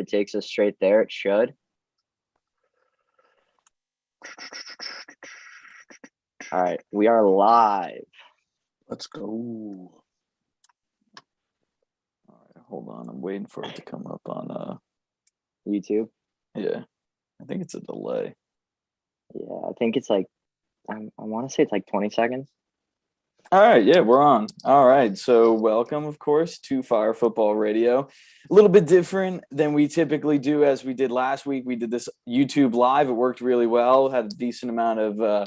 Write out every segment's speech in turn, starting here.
it takes us straight there. It should. All right, we are live. Let's go. All right, hold on. I'm waiting for it to come up on YouTube. Yeah, I think it's a delay. Yeah, I think it's like I want to say it's like 20 seconds. All right, yeah, we're on. All right, so welcome, of course, to Phire Football Radio. A little bit different than we typically do, as we did last week. We did this YouTube live. It worked really well. Had a decent amount of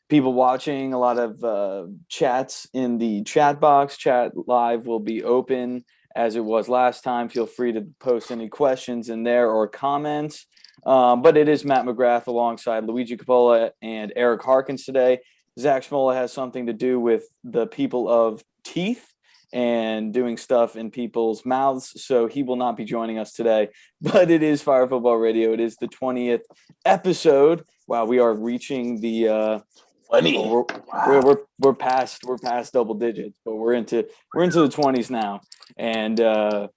people watching, a lot of chats in the chat box. Chat live will be open as it was last time. Feel free to post any questions in there or comments. But it is Matt McGrath alongside Luigi Coppola and Eric Harkins today. Zach Schmola has something to do with the people of teeth and doing stuff in people's mouths, so he will not be joining us today. But it is Phire Football Radio. It is the 20th episode. Wow, we are reaching the 20. We're past double digits, but we're into the 20s now, and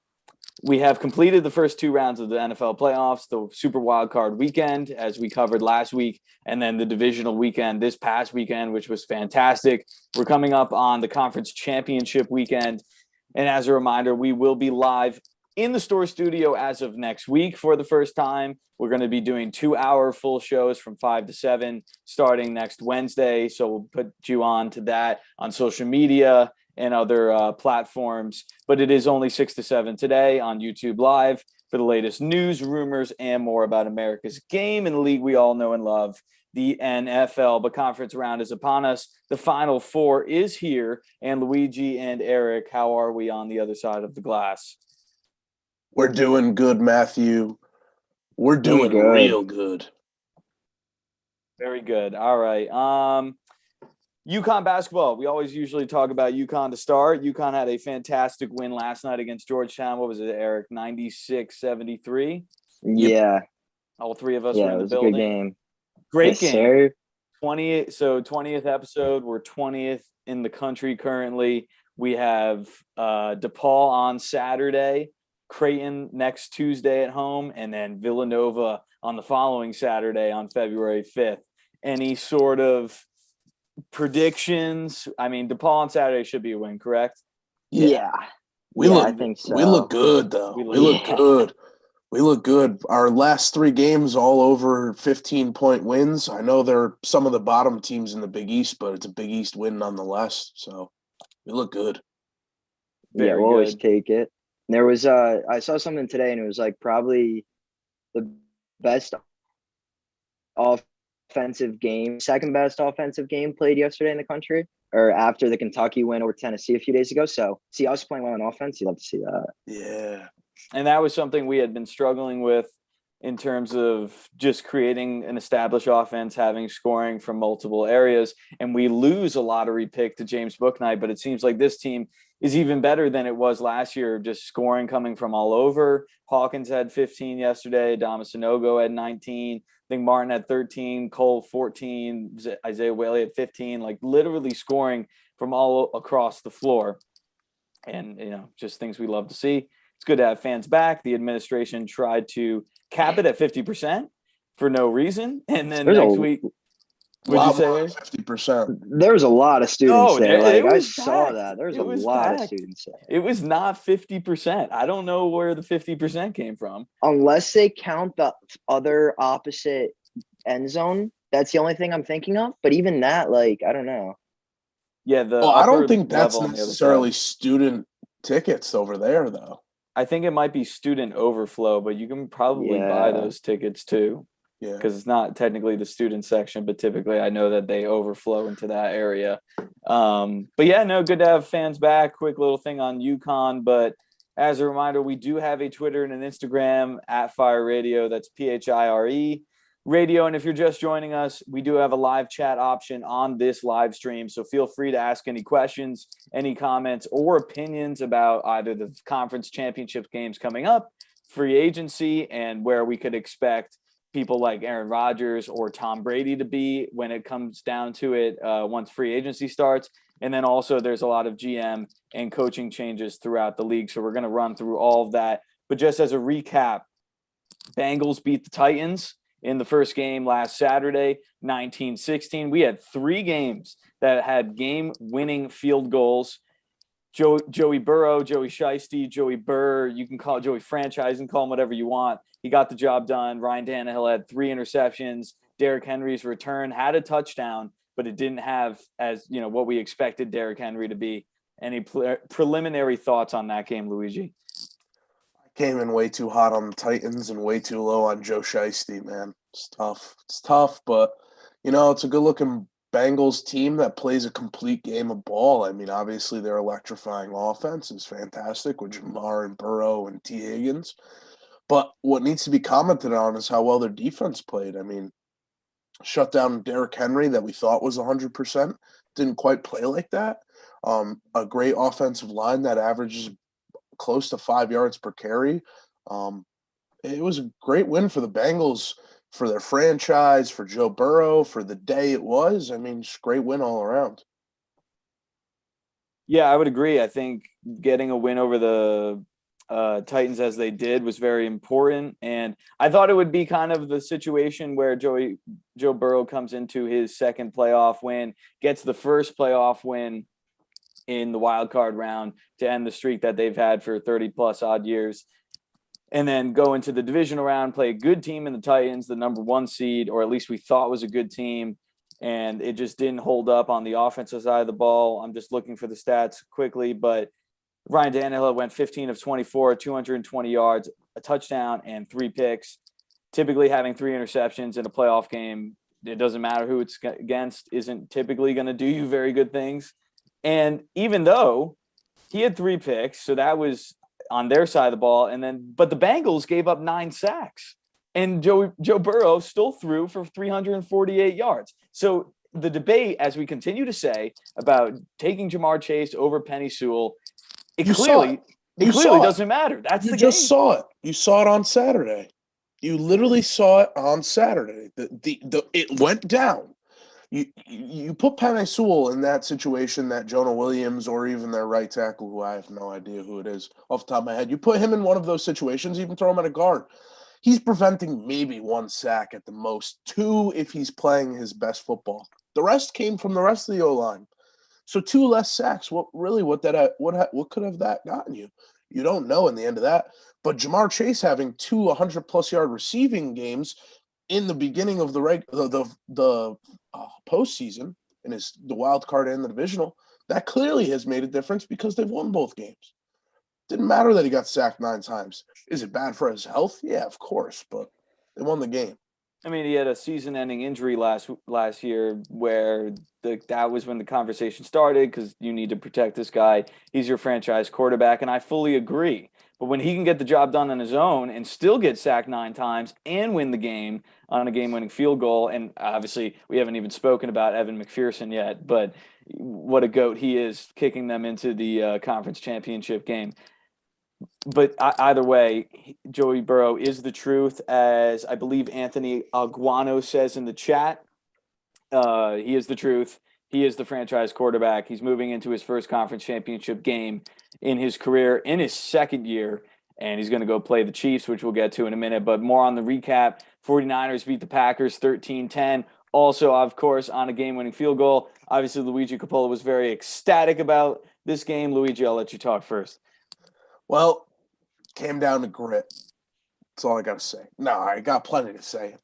we have completed the first two rounds of the NFL playoffs, the Super Wild Card weekend, as we covered last week, and then the divisional weekend this past weekend, which was fantastic. We're coming up on the conference championship weekend. And as a reminder, we will be live in the store studio as of next week for the first time. We're going to be doing 2-hour full shows from 5 to 7 starting next Wednesday. So we'll put you on to that on social media and other platforms, but it is only 6 to 7 today on YouTube Live for the latest news, rumors, and more about America's game and the league we all know and love, the NFL. But conference round is upon us. The Final Four is here, and Luigi and Eric, how are we on the other side of the glass? We're doing good, Matthew. We're doing real good. Very good. All right. Uconn Basketball. We always usually talk about Uconn to start. Uconn had a fantastic win last night against Georgetown. What was it, Eric? 96-73? Yeah. All three of us were in the building. It was a good game. Great game. Sir. 20th episode. We're 20th in the country currently. We have DePaul on Saturday, Creighton next Tuesday at home, and then Villanova on the following Saturday on February 5th. Any sort of predictions? I mean, DePaul on Saturday should be a win, correct? Yeah. I think so. We look good, though. We look good. We look good. Our last 3 games, all over 15-point wins. I know they're some of the bottom teams in the Big East, but it's a Big East win nonetheless. So we look good. We'll always take it. There was I saw something today, and it was like probably the best offensive game, second best offensive game played yesterday in the country, or after the Kentucky win over Tennessee a few days ago. So see us playing well on offense, you'd love to see that. Yeah. And that was something we had been struggling with in terms of just creating an established offense, having scoring from multiple areas. And we lose a lottery pick to James Bouknight, but it seems like this team is even better than it was last year, just scoring coming from all over. Hawkins had 15 yesterday. Adama Sanogo had 19. I think Martin had 13, Cole 14, Isaiah Whaley had 15, like literally scoring from all across the floor. And, just things we love to see. It's good to have fans back. The administration tried to cap it at 50% for no reason. And then next week, would you say 50%? There was a lot of students there. I saw packed. that. There was a lot of students there. It was not 50%. I don't know where the 50% came from. Unless they count the other opposite end zone. That's the only thing I'm thinking of. But even that, I don't know. Yeah, I don't think that's necessarily student tickets over there, though. I think it might be student overflow, but you can probably buy those tickets too. Yeah, because it's not technically the student section, but typically I know that they overflow into that area. But yeah, no, good to have fans back. Quick little thing on UConn, but as a reminder, we do have a Twitter and an Instagram at Phire Radio. That's PHIRE Radio. And if you're just joining us, we do have a live chat option on this live stream. So feel free to ask any questions, any comments, or opinions about either the conference championship games coming up, free agency, and where we could expect people like Aaron Rodgers or Tom Brady to be when it comes down to it once free agency starts. And then also there's a lot of GM and coaching changes throughout the league. So we're going to run through all of that. But just as a recap, Bengals beat the Titans in the first game last Saturday, 19-16. We had 3 games that had game-winning field goals. Joey Burrow, Joey Shiesty, Joey Burr, you can call it Joey Franchise and call him whatever you want. He got the job done. Ryan Tannehill had 3 interceptions. Derrick Henry's return had a touchdown, but it didn't have, as what we expected Derrick Henry to be. Any preliminary thoughts on that game, Luigi? I came in way too hot on the Titans and way too low on Joe Shiesty, man. It's tough, but it's a good-looking Bengals team that plays a complete game of ball. I mean, obviously their electrifying offense is fantastic with Jamar and Burrow and T. Higgins. But what needs to be commented on is how well their defense played. I mean, shut down Derrick Henry that we thought was 100%. Didn't quite play like that. A great offensive line that averages close to 5 yards per carry. It was a great win for the Bengals, for their franchise, for Joe Burrow, for the day it was. I mean, just great win all around. Yeah, I would agree. I think getting a win over the Titans as they did was very important. And I thought it would be kind of the situation where Joe Burrow comes into his second playoff win, gets the first playoff win in the wild card round to end the streak that they've had for 30 plus odd years, and then go into the divisional round, play a good team in the Titans, the number 1 seed, or at least we thought was a good team. And it just didn't hold up on the offensive side of the ball. I'm just looking for the stats quickly, but Ryan Tannehill went 15 of 24, 220 yards, a touchdown, and 3 picks. Typically having 3 interceptions in a playoff game, it doesn't matter who it's against, isn't typically going to do you very good things. And even though he had 3 picks, so that was on their side of the ball, but the Bengals gave up 9 sacks, and Joe Burrow still threw for 348 yards. So the debate, as we continue to say, about taking Jamar Chase over Penny Sewell, it clearly doesn't matter. That's the game. You just saw it. You saw it on Saturday. You literally saw it on Saturday. It went down. You put Penei Sewell in that situation that Jonah Williams or even their right tackle, who I have no idea who it is off the top of my head, you put him in one of those situations, even throw him at a guard. He's preventing maybe 1 sack at the most, 2 if he's playing his best football. The rest came from the rest of the O-line. So 2 less sacks. What could have that gotten you? You don't know in the end of that. But Jamar Chase having 2 100-plus yard receiving games in the beginning of the postseason, and the wild card and the divisional, that clearly has made a difference because they've won both games. Didn't matter that he got sacked 9 times. Is it bad for his health? Yeah, of course, but they won the game. I mean, he had a season-ending injury last year where that was when the conversation started, because you need to protect this guy. He's your franchise quarterback, and I fully agree. But when he can get the job done on his own and still get sacked 9 times and win the game on a game-winning field goal, and obviously we haven't even spoken about Evan McPherson yet, but what a goat he is, kicking them into the conference championship game. But either way, Joey Burrow is the truth, as I believe Anthony Aguano says in the chat. He is the truth. He is the franchise quarterback. He's moving into his first conference championship game in his career, in his second year, and he's going to go play the Chiefs, which we'll get to in a minute. But more on the recap. 49ers beat the Packers 13-10. Also, of course, on a game-winning field goal. Obviously, Luigi Coppola was very ecstatic about this game. Luigi, I'll let you talk first. Well, came down to grit. That's all I got to say. No, I got plenty to say.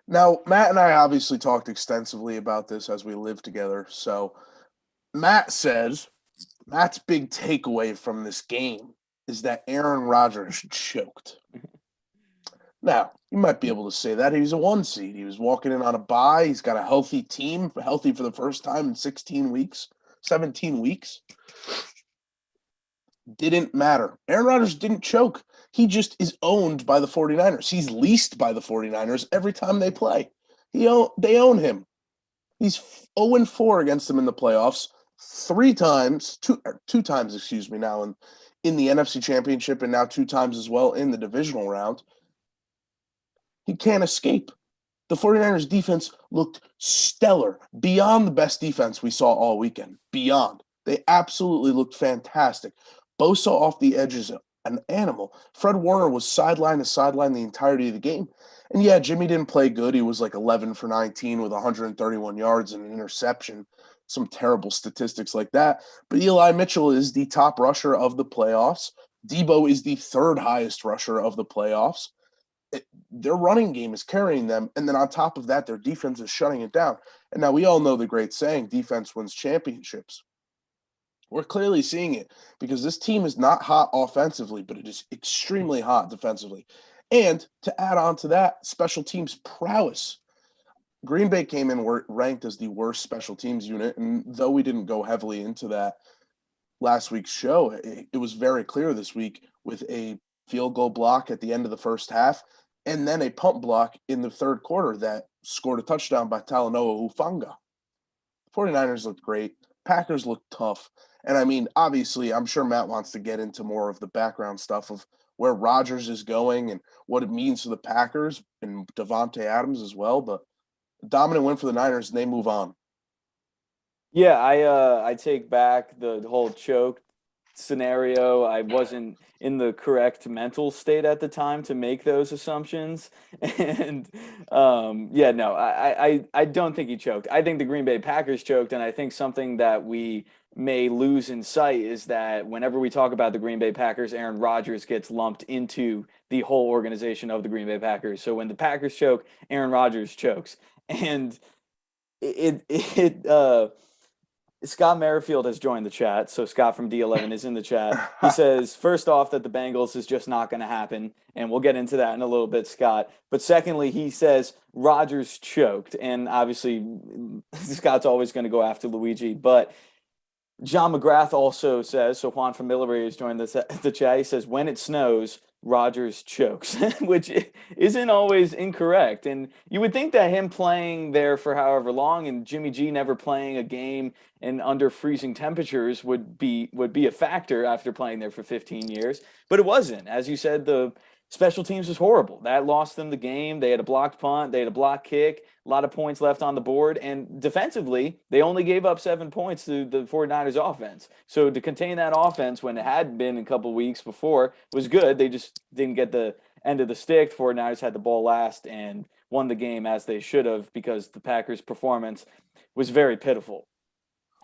Now, Matt and I obviously talked extensively about this as we lived together. So Matt says, Matt's big takeaway from this game is that Aaron Rodgers choked. Now, you might be able to say that. He's a 1 seed. He was walking in on a bye. He's got a healthy team, healthy for the first time in 17 weeks. Didn't matter. Aaron Rodgers didn't choke. He just is owned by the 49ers. He's leased by the 49ers every time they play. They own him. He's 0-4 against them in the playoffs, 2 times now in the NFC Championship, and now 2 times as well in the divisional round. He can't escape. The 49ers defense looked stellar, beyond the best defense we saw all weekend. Beyond. They absolutely looked fantastic. Bosa off the edges an animal. Fred Warner was sideline to sideline the entirety of the game. And yeah, Jimmy didn't play good. He was like 11 for 19 with 131 yards and an interception. Some terrible statistics like that. But Eli Mitchell is the top rusher of the playoffs. Debo is the third highest rusher of the playoffs. Their running game is carrying them. And then on top of that, their defense is shutting it down. And now we all know the great saying, defense wins championships. We're clearly seeing it because this team is not hot offensively, but it is extremely hot defensively. And to add on to that, special teams prowess. Green Bay came in ranked as the worst special teams unit, and though we didn't go heavily into that last week's show, it was very clear this week with a field goal block at the end of the first half and then a punt block in the third quarter that scored a touchdown by Talanoa Hufanga. 49ers looked great. Packers looked tough. And I mean, obviously, I'm sure Matt wants to get into more of the background stuff of where Rodgers is going and what it means to the Packers and Devontae Adams as well. But a dominant win for the Niners, and they move on. Yeah, I take back the whole choke scenario. I wasn't in the correct mental state at the time to make those assumptions. And I don't think he choked. I think the Green Bay Packers choked, and I think something that we may lose in sight is that whenever we talk about the Green Bay Packers, Aaron Rodgers gets lumped into the whole organization of the Green Bay Packers. So when the Packers choke, Aaron Rodgers chokes. And Scott Merrifield has joined the chat. So Scott from D11 is in the chat. He says, first off, that the Bengals is just not going to happen. And we'll get into that in a little bit, Scott. But secondly, he says Rodgers choked. And obviously, Scott's always going to go after Luigi. But John McGrath also says, so Juan from Millery has joined the chat. He says, when it snows, Rodgers chokes, which isn't always incorrect. And you would think that him playing there for however long and Jimmy G never playing a game in under freezing temperatures would be a factor after playing there for 15 years. But it wasn't. As you said, the special teams was horrible. That lost them the game. They had a blocked punt. They had a blocked kick. A lot of points left on the board. And defensively, they only gave up 7 points to the 49ers offense. So to contain that offense when it had been a couple weeks before was good. They just didn't get the end of the stick. The 49ers had the ball last and won the game as they should have because the Packers' performance was very pitiful.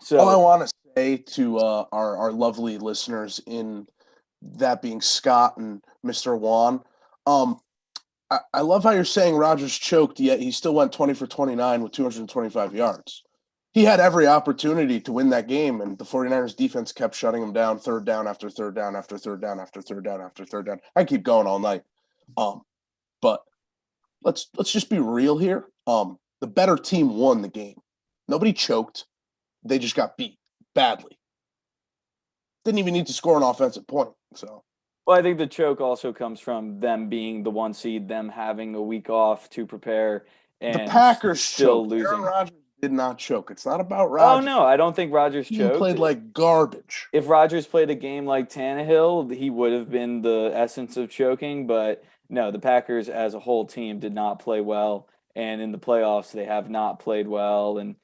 So all I want to say to our lovely listeners, in that being Scott and Mr. Juan, I love how you're saying Rodgers choked, yet he still went 20 for 29 with 225 yards. He had every opportunity to win that game, and the 49ers defense kept shutting him down, third down after third down after third down after third down after third down. I keep going all night. But let's just be real here. The better team won the game. Nobody choked. They just got beat badly. Didn't even need to score an offensive point. So, well, I think the choke also comes from them being the 1 seed, them having a week off to prepare, and the Packers still choked. losing. Aaron Rodgers did not choke. It's not about Rodgers. Oh no, I don't think Rodgers choked. He played like garbage. If Rodgers played a game like Tannehill, he would have been the essence of choking. But no, the Packers as a whole team did not play well, and in the playoffs they have not played well. And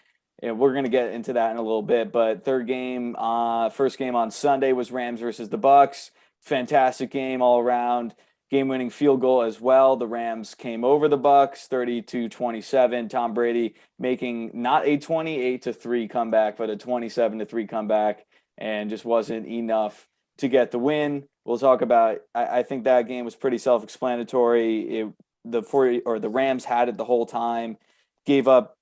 we're going to get into that in a little bit. But first game on Sunday was Rams versus the Bucks. Fantastic game all around. Game-winning field goal as well. The Rams came over the Bucks, 32-27. Tom Brady making not a 28-3 comeback, but a 27-3 comeback, and just wasn't enough to get the win. We'll talk about. I think that game was pretty self-explanatory. The Rams had it the whole time, gave up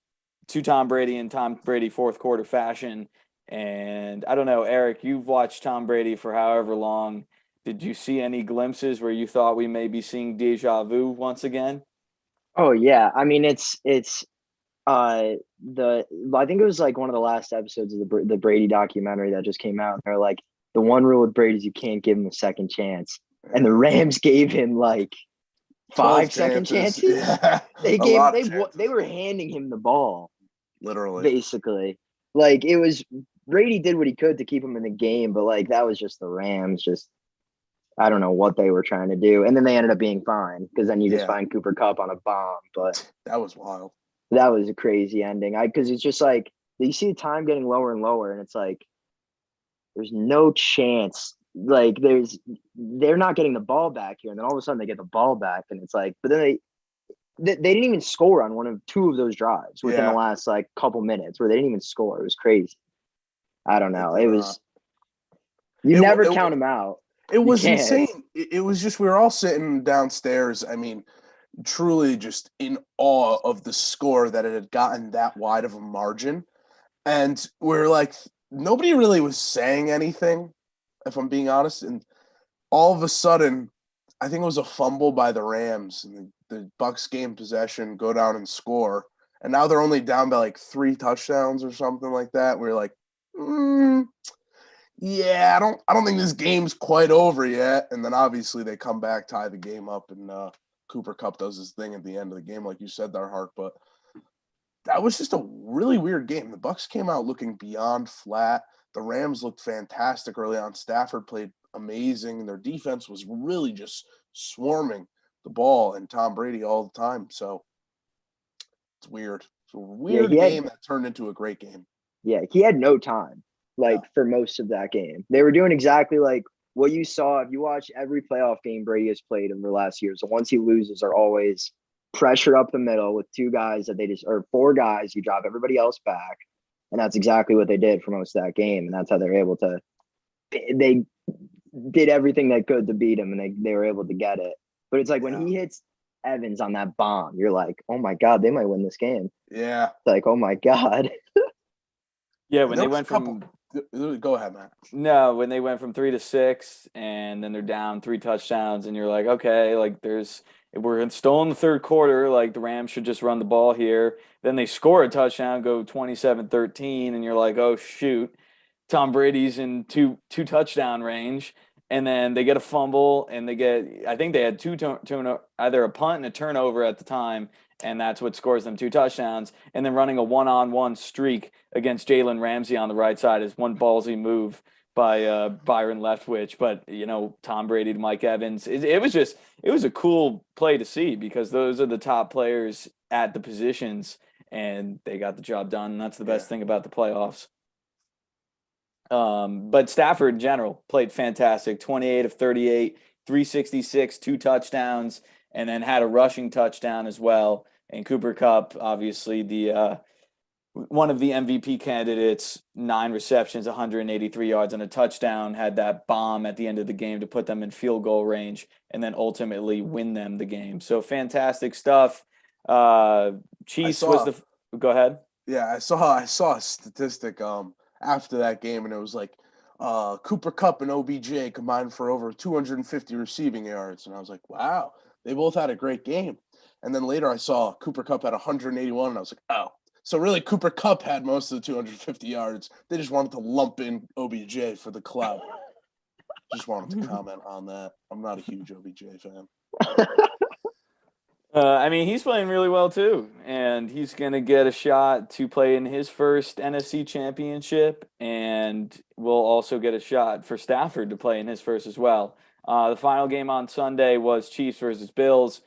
to Tom Brady in Tom Brady fourth quarter fashion. And I don't know, Eric, you've watched Tom Brady for however long. Did you see any glimpses where you thought we may be seeing deja vu once again? Oh yeah. I mean, I think it was like one of the last episodes of the Brady documentary that just came out. They're like, the one rule with Brady is you can't give him a second chance. And the Rams gave him like 5 second chances. Yeah. They were handing him the ball. Literally. Basically. Like it was Brady did what he could to keep him in the game, but like that was just the Rams just I don't know what they were trying to do. And then they ended up being fine because then you just find Cooper Kupp on a bomb. But that was wild. That was a crazy ending. Because it's just like you see the time getting lower and lower, and it's like there's no chance like they're not getting the ball back here, and then all of a sudden they get the ball back, and it's like, but then they didn't even score on two of those drives within the last like couple minutes where they didn't even score. It was crazy. I don't know. It was you never count them out. It was insane. It was just we were all sitting downstairs. I mean, truly just in awe of the score that it had gotten that wide of a margin. And we're like, nobody really was saying anything, if I'm being honest. And all of a sudden, I think it was a fumble by the Rams, and the Bucs gain possession, go down and score. And now they're only down by like 3 touchdowns or something like that. We're like, yeah, I don't think this game's quite over yet. And then obviously they come back, tie the game up, and Cooper Kupp does his thing at the end of the game, like you said there, Hart. But that was just a really weird game. The Bucs came out looking beyond flat. The Rams looked fantastic early on. Stafford played amazing. Their defense was really just swarming the ball and Tom Brady all the time. So it's weird. It's a weird game that turned into a great game. Yeah, he had no time, for most of that game. They were doing exactly like what you saw. If you watch every playoff game Brady has played in the last years, the ones he loses are always pressure up the middle with 2 guys that or 4 guys. You drop everybody else back. And that's exactly what they did for most of that game. And that's how they were able to – they did everything they could to beat him, and they were able to get it. But it's like when he hits Evans on that bomb, you're like, oh, my God, they might win this game. Yeah. It's like, oh, my God. Yeah, when they went from – Go ahead, Matt. No, when they went from 3 to 6, and then they're down 3 touchdowns, and you're like, okay, like we're still in the third quarter, like the Rams should just run the ball here. Then they score a touchdown, go 27-13, and you're like, oh shoot, Tom Brady's in two touchdown range, and then they get a fumble, and I think they had either a punt and a turnover at the time, and that's what scores them 2 touchdowns. And then running a 1-on-1 streak against Jalen Ramsey on the right side is one ballsy move by Byron Leftwich. But, Tom Brady to Mike Evans, it was a cool play to see, because those are the top players at the positions, and they got the job done. And that's the best thing about the playoffs. But Stafford in general played fantastic. 28 of 38, 366, 2 touchdowns, and then had a rushing touchdown as well. And Cooper Kupp, obviously the one of the MVP candidates, 9 receptions, 183 yards, and a touchdown, had that bomb at the end of the game to put them in field goal range and then ultimately win them the game. So fantastic stuff. Chiefs go ahead. Yeah, I saw a statistic after that game, and it was like Cooper Kupp and OBJ combined for over 250 receiving yards. And I was like, wow, they both had a great game. And then later I saw Cooper Kupp had 181, and I was like, oh. So really, Cooper Kupp had most of the 250 yards. They just wanted to lump in OBJ for the clout. Just wanted to comment on that. I'm not a huge OBJ fan. He's playing really well too, and he's going to get a shot to play in his first NFC championship, and we'll also get a shot for Stafford to play in his first as well. The final game on Sunday was Chiefs versus Bills,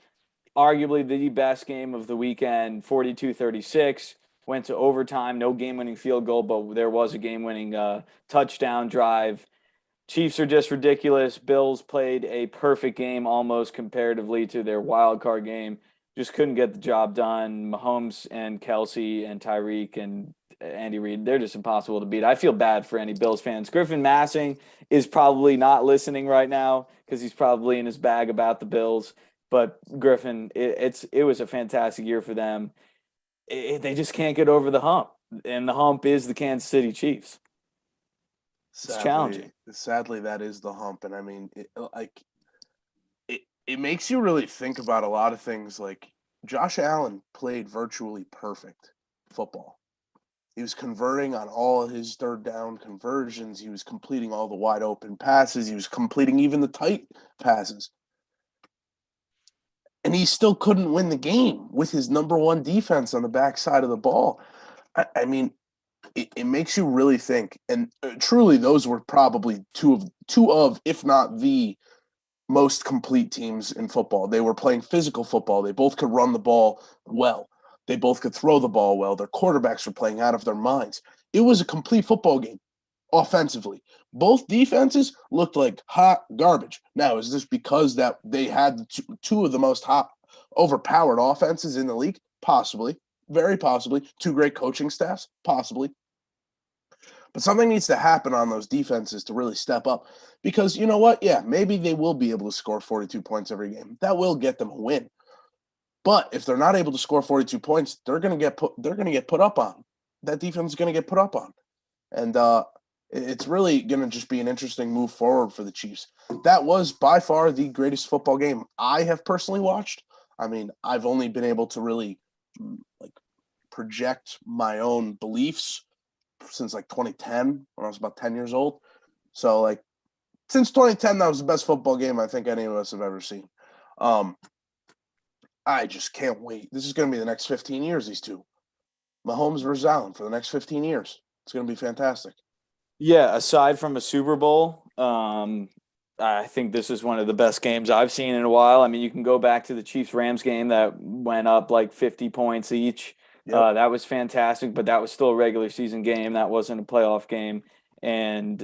arguably the best game of the weekend, 42-36. Went to overtime, no game-winning field goal, but there was a game-winning touchdown drive. Chiefs are just ridiculous. Bills played a perfect game almost comparatively to their wild card game. Just couldn't get the job done. Mahomes and Kelsey and Tyreek and Andy Reid, they're just impossible to beat. I feel bad for any Bills fans. Griffin Massing is probably not listening right now because he's probably in his bag about the Bills. But Griffin, it was a fantastic year for them. They just can't get over the hump, and the hump is the Kansas City Chiefs. It's challenging. Sadly, that is the hump, and I mean, it makes you really think about a lot of things. Like Josh Allen played virtually perfect football. He was converting on all of his third down conversions. He was completing all the wide open passes. He was completing even the tight passes. And he still couldn't win the game with his number one defense on the backside of the ball. I mean, it makes you really think. And truly, those were probably two of, if not the most complete teams in football. They were playing physical football. They both could run the ball well. They both could throw the ball well. Their quarterbacks were playing out of their minds. It was a complete football game. offensively. Both defenses looked like hot garbage. Now, is this because that they had two of the most hot, overpowered offenses in the league? Possibly. Very possibly. Two great coaching staffs? Possibly. But something needs to happen on those defenses to really step up. Because you know what? Yeah, maybe they will be able to score 42 points every game. That will get them a win. But if they're not able to score 42 points, they're going to get put up on. That defense is going to get put up on. And it's really going to just be an interesting move forward for the Chiefs. That was by far the greatest football game I have personally watched. I mean, I've only been able to really project my own beliefs since 2010 when I was about 10 years old. So since 2010, that was the best football game I think any of us have ever seen. I just can't wait. This is going to be the next 15 years, these two. Mahomes versus Allen for the next 15 years. It's going to be fantastic. Yeah, aside from a Super Bowl, I think this is one of the best games I've seen in a while. I mean, you can go back to the Chiefs-Rams game that went up 50 points each. Yep. That was fantastic, but that was still a regular season game. That wasn't a playoff game. And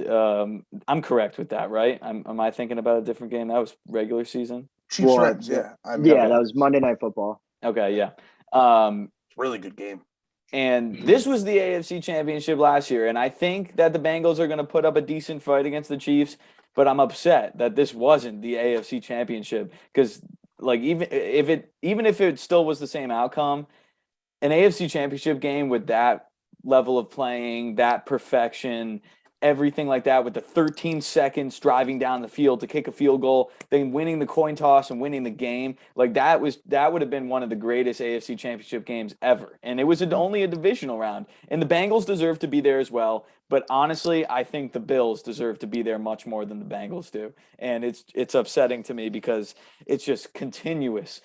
I'm correct with that, right? Am I thinking about a different game? That was regular season? Chiefs-Rams, yeah. That was Monday Night Football. Okay, yeah. Really good game. And this was the AFC Championship last year, and I think that the Bengals are going to put up a decent fight against the Chiefs, but I'm upset that this wasn't the AFC Championship because, even if it still was the same outcome, an AFC Championship game with that level of playing, that perfection, everything like that, with the 13 seconds driving down the field to kick a field goal, then winning the coin toss and winning the game, that would have been one of the greatest AFC Championship games ever. And it was only a divisional round. And the Bengals deserve to be there as well. But honestly, I think the Bills deserve to be there much more than the Bengals do. And it's upsetting to me because it's just continuous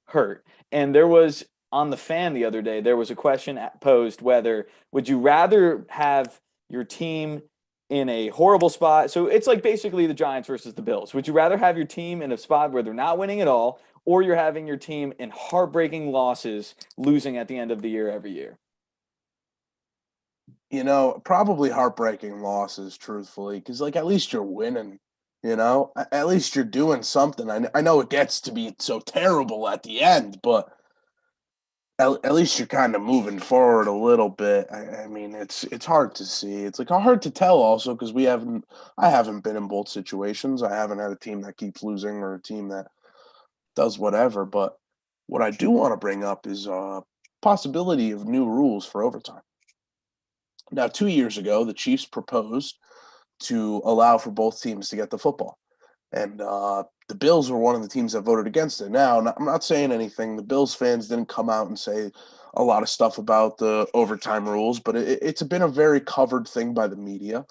hurt. And there was, on the Fan the other day, there was a question posed whether would you rather have your team in a horrible spot. So it's basically the Giants versus the Bills. Would you rather have your team in a spot where they're not winning at all, or you're having your team in heartbreaking losses, losing at the end of the year every year? Probably heartbreaking losses, truthfully, because at least you're winning. At least you're doing something. I know it gets to be so terrible at the end, but at least you're kind of moving forward a little bit. I mean, it's hard to see. It's hard to tell also because I haven't been in both situations. I haven't had a team that keeps losing or a team that does whatever. But what I do want to bring up is a possibility of new rules for overtime. Now, 2 years ago, the Chiefs proposed to allow for both teams to get the football. And the Bills were one of the teams that voted against it. Now, I'm not saying anything. The Bills fans didn't come out and say a lot of stuff about the overtime rules, but it's been a very covered thing by the media.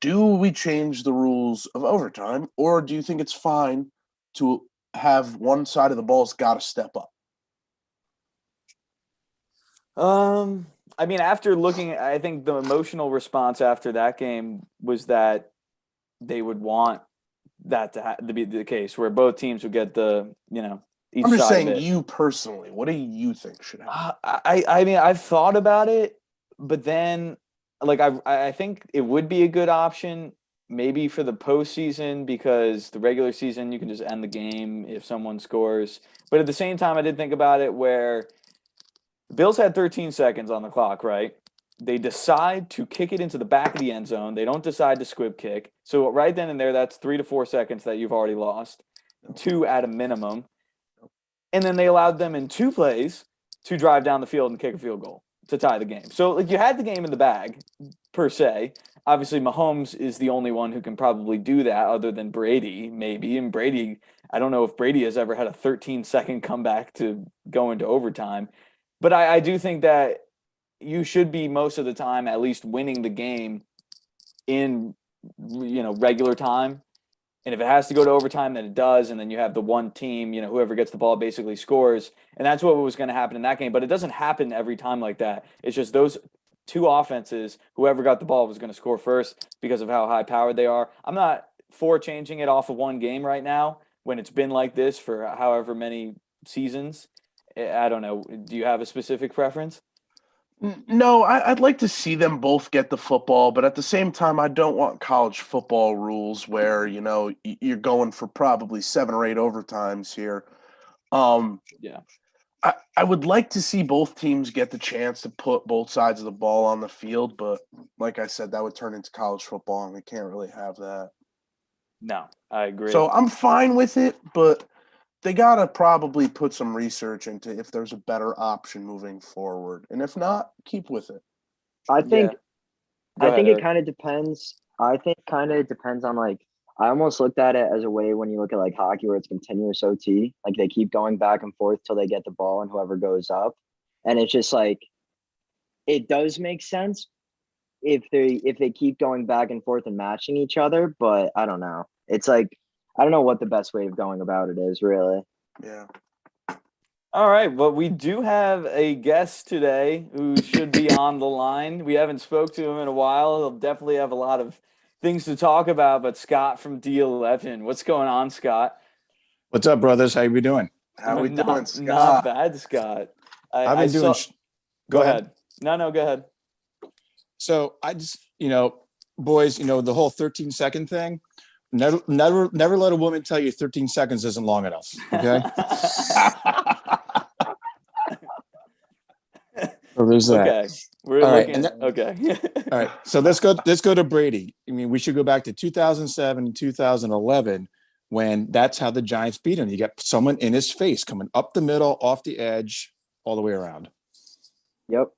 Do we change the rules of overtime, or do you think it's fine to have one side of the ball's got to step up? I mean, after looking, I think the emotional response after that game was that they would want that to be the case where both teams would get each I'm just side saying, of it. you personally, what do you think should happen? I mean, I've thought about it, but then I think it would be a good option maybe for the postseason because the regular season you can just end the game if someone scores. But at the same time, I did think about it where the Bills had 13 seconds on the clock, right? They decide to kick it into the back of the end zone. They don't decide to squib kick. So right then and there, that's 3 to 4 seconds that you've already lost, 2 at a minimum. And then they allowed them in 2 plays to drive down the field and kick a field goal to tie the game. So you had the game in the bag, per se. Obviously, Mahomes is the only one who can probably do that other than Brady, maybe. And Brady, I don't know if Brady has ever had a 13-second comeback to go into overtime. But I do think that you should be most of the time at least winning the game in regular time. And if it has to go to overtime, then it does. And then you have the one team, whoever gets the ball basically scores. And that's what was going to happen in that game. But it doesn't happen every time like that. It's just those two offenses, whoever got the ball was going to score first because of how high powered they are. I'm not for changing it off of one game right now when it's been like this for however many seasons. I don't know. Do you have a specific preference? No, I'd like to see them both get the football, but at the same time, I don't want college football rules where, you're going for probably 7 or 8 overtimes here. Yeah. I would like to see both teams get the chance to put both sides of the ball on the field, but like I said, that would turn into college football, and we can't really have that. No, I agree. So I'm fine with it, but they got to probably put some research into if there's a better option moving forward. And if not, keep with it. I think Ahead, it Eric. kind of depends. I think kind of depends on like I almost looked at it as a way when you look at like hockey where it's continuous OT, like they keep going back and forth till they get the ball and whoever goes up. And it's just like it does make sense if they keep going back and forth and matching each other, but I don't know. It's like I don't know what the best way of going about it is, really. Yeah. All right. Well, we do have a guest today who should be on the line. We haven't spoke to him in a while. He'll definitely have a lot of things to talk about. But Scott from D11, what's going on, Scott? What's up, brothers? How you doing? How we doing, Scott? Not bad, Scott. I've been doing. Go ahead. No, go ahead. So I just, boys, the whole 13-second thing. Never let a woman tell you 13 seconds isn't long enough. Okay. So there's that. Okay. We're all looking. Right. Okay. All right. So let's go to Brady. I mean, we should go back to 2007 and 2011 when that's how the Giants beat him. You got someone in his face coming up the middle, off the edge, all the way around. Yep.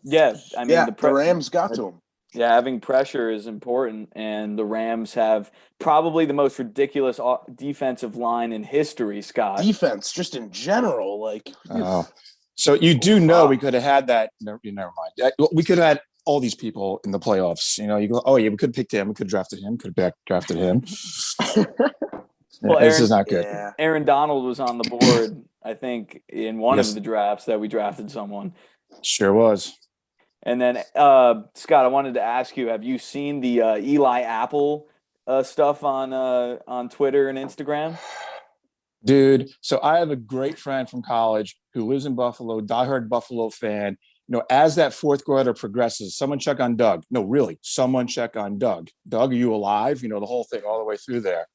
Yeah. I mean, the Rams got to him. Yeah, having pressure is important, and the Rams have probably the most ridiculous defensive line in history, Scott. Defense, just in general, like. Oh. So you do know we could have had that. Never mind. We could have had all these people in the playoffs. You go, oh yeah, we could have picked him. We could have drafted him. Could have drafted him. Well, this is not good. Yeah. Aaron Donald was on the board, I think, in one of the drafts that we drafted someone. Sure was. And then, Scott, I wanted to ask you: have you seen the Eli Apple stuff on Twitter and Instagram? Dude, so I have a great friend from college who lives in Buffalo, diehard Buffalo fan. As that fourth quarter progresses, someone check on Doug. No, really, someone check on Doug. Doug, are you alive? The whole thing all the way through there.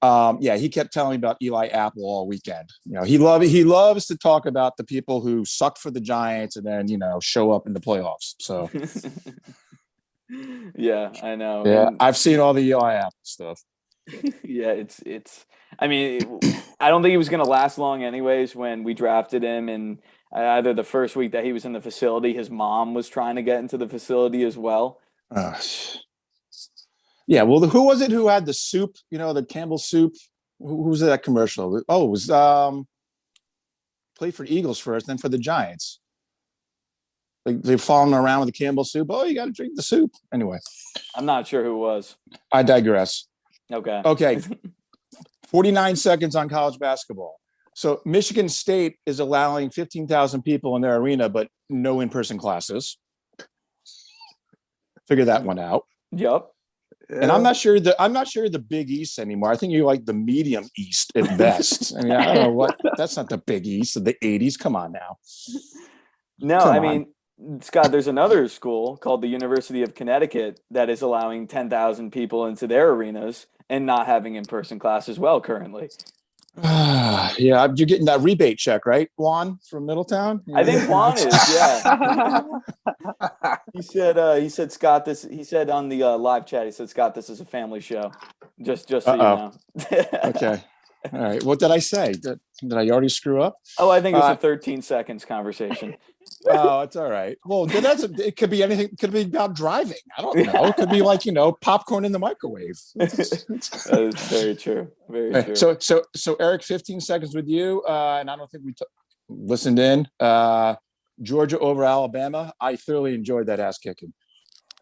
He kept telling me about Eli Apple all weekend. He loves to talk about the people who suck for the Giants and then, show up in the playoffs. So yeah, I know. Yeah, I've seen all the Eli Apple stuff. Yeah, it's I mean, I don't think he was going to last long anyways when we drafted him, and either the first week that he was in the facility, his mom was trying to get into the facility as well. Yeah, well, who was it who had the soup? The Campbell soup. Who was that commercial? Oh, it was played for Eagles first, then for the Giants. They're following around with the Campbell soup. Oh, you got to drink the soup. Anyway, I'm not sure who it was. I digress. Okay. 49 seconds on college basketball. So Michigan State is allowing 15,000 people in their arena, but no in-person classes. Figure that one out. Yep. And I'm not sure the Big East anymore. I think you're like the medium East at best. I mean, I don't know what. That's not the Big East of the '80s. Come on now. No, I mean, Scott, there's another school called the University of Connecticut that is allowing 10,000 people into their arenas and not having in-person class as well currently. Yeah, you're getting that rebate check, right, Juan from Middletown? I think Juan is, yeah. He said, Scott, he said on the live chat, he said, Scott, this is a family show. Just so you know. Okay. All right. What did I say? Did I already screw up? Oh, I think it was a 13 seconds conversation. Oh, it's all right. Well, it could be anything. It could be about driving. I don't know. It could be like, popcorn in the microwave. That is very true. Very true. So Eric, 15 seconds with you. And I don't think we listened in. Georgia over Alabama. I thoroughly enjoyed that ass kicking.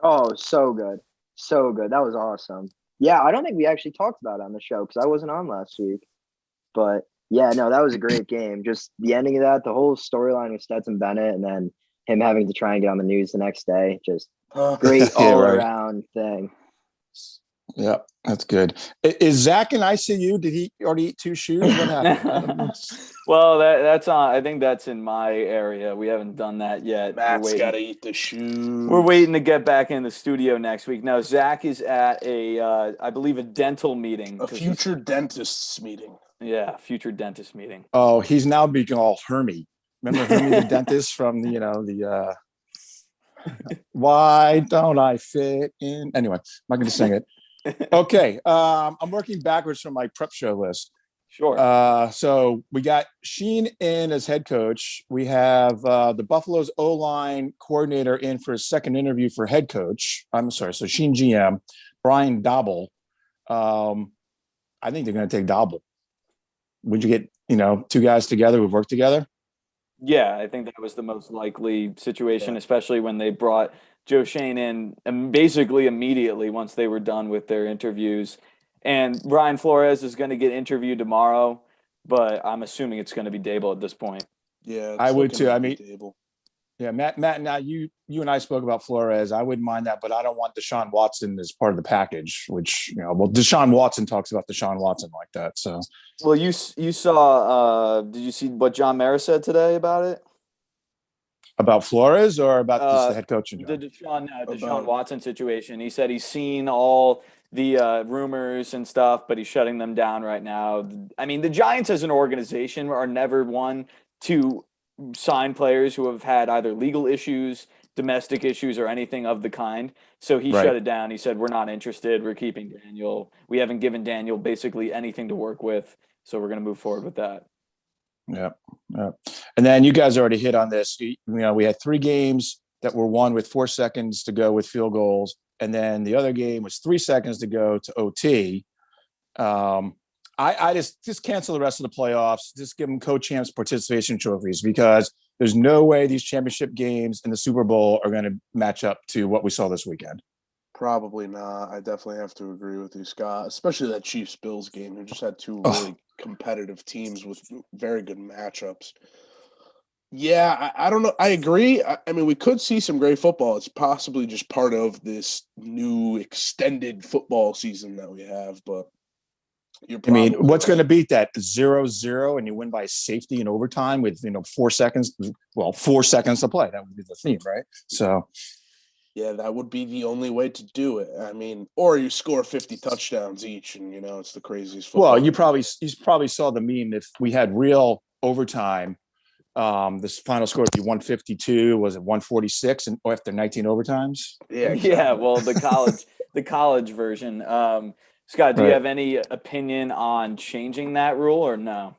Oh, so good. So good. That was awesome. Yeah, I don't think we actually talked about it on the show because I wasn't on last week. But yeah, no, that was a great game. Just the ending of that, the whole storyline with Stetson Bennett, and then him having to try and get on the news the next day. Just great all around thing. Yeah, that's good. Is Zach in ICU? Did he already eat 2 shoes? What happened? Well, that's on. I think that's in my area. We haven't done that yet. Matt's got to eat the shoes. We're waiting to get back in the studio next week. Now, Zach is at I believe, a dental meeting. A future dentist's meeting. Yeah, future dentist meeting. Oh, he's now becoming all Hermie. Remember Hermie the dentist from the why don't I fit in? Anyway, I'm not going to sing it. Okay, I'm working backwards from my prep show list. Sure. So we got Sheen in as head coach. We have the Buffalo's O-line coordinator in for a second interview for head coach. I'm sorry, so Sheen GM, Brian Dobble. I think they're going to take Dobble. Would you get 2 guys together who've worked together? Yeah, I think that was the most likely situation, especially when they brought Joe Shane in basically immediately once they were done with their interviews. And Brian Flores is going to get interviewed tomorrow, but I'm assuming it's going to be Dable at this point. Yeah, I would too. I mean, Dable. Yeah, Matt. Now you and I spoke about Flores. I wouldn't mind that, but I don't want Deshaun Watson as part of the package. Which Deshaun Watson talks about Deshaun Watson like that. So, well, you saw. Did you see what John Mara said today about it? About Flores or about the head coaching job? The Deshaun Watson situation. He said he's seen all the rumors and stuff, but he's shutting them down right now. I mean, the Giants as an organization are never one to sign players who have had either legal issues, domestic issues, or anything of the kind. So he shut it down. He said, we're not interested. We're keeping Daniel. We haven't given Daniel basically anything to work with. So we're going to move forward with that. Yeah. And then you guys already hit on this. We had 3 games that were won with 4 seconds to go with field goals. And then the other game was 3 seconds to go to OT. I just cancel the rest of the playoffs. Just give them co-champs participation trophies because there's no way these championship games in the Super Bowl are going to match up to what we saw this weekend. Probably not. I definitely have to agree with you, Scott, especially that Chiefs-Bills game. We just had 2 really competitive teams with very good matchups. Yeah, I don't know. I agree. I mean, we could see some great football. It's possibly just part of this new extended football season that we have, but what's going to beat that 0-0 and you win by safety in overtime with 4 seconds? Well, 4 seconds to play. That would be the theme, right? So, yeah, that would be the only way to do it. I mean, or you score 50 touchdowns each, and it's the craziest football. Well, you probably saw the meme. If we had real overtime, this final score would be 152. Was it 146? And after 19 overtimes? Yeah, exactly. Yeah. Well, the college version. Scott, do you have any opinion on changing that rule or no?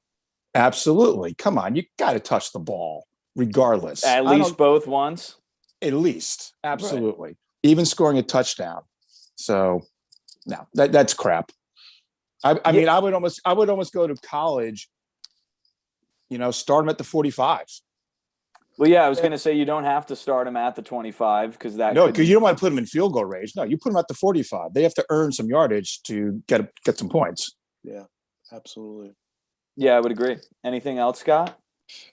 Absolutely. Come on, you got to touch the ball regardless. At least both once. At least, absolutely. Right. Even scoring a touchdown. So, no, that's crap. I mean, I would almost go to college. Start them at the 45. Well, yeah, I was going to say you don't have to start them at the 25 because you don't want to put them in field goal range. No, you put them at the 45. They have to earn some yardage to get some points. Yeah, absolutely. Yeah, I would agree. Anything else, Scott?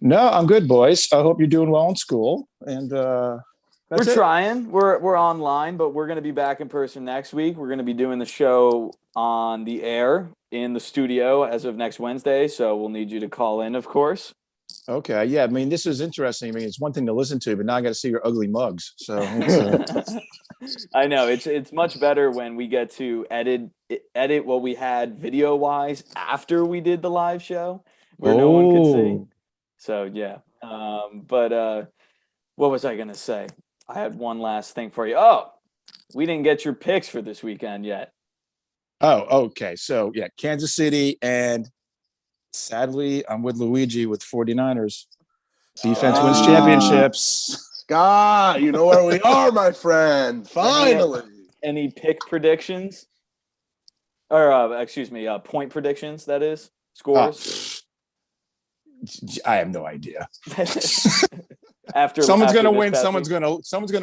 No, I'm good, boys. I hope you're doing well in school. And we're trying. We're online, but we're going to be back in person next week. We're going to be doing the show on the air in the studio as of next Wednesday. So we'll need you to call in, of course. Okay. Yeah. I mean, this is interesting. I mean, it's one thing to listen to, but now I got to see your ugly mugs. So I know it's much better when we get to edit what we had video wise after we did the live show where no one could see. So yeah. But what was I going to say? I had one last thing for you. Oh, we didn't get your picks for this weekend yet. Oh, okay. So yeah, Kansas City, and sadly, I'm with Luigi with 49ers. Defense wins championships. Scott, you know where we are, my friend. Finally. Any pick predictions? Or excuse me, point predictions, that is. Scores. I have no idea. Someone's going to win, someone's going to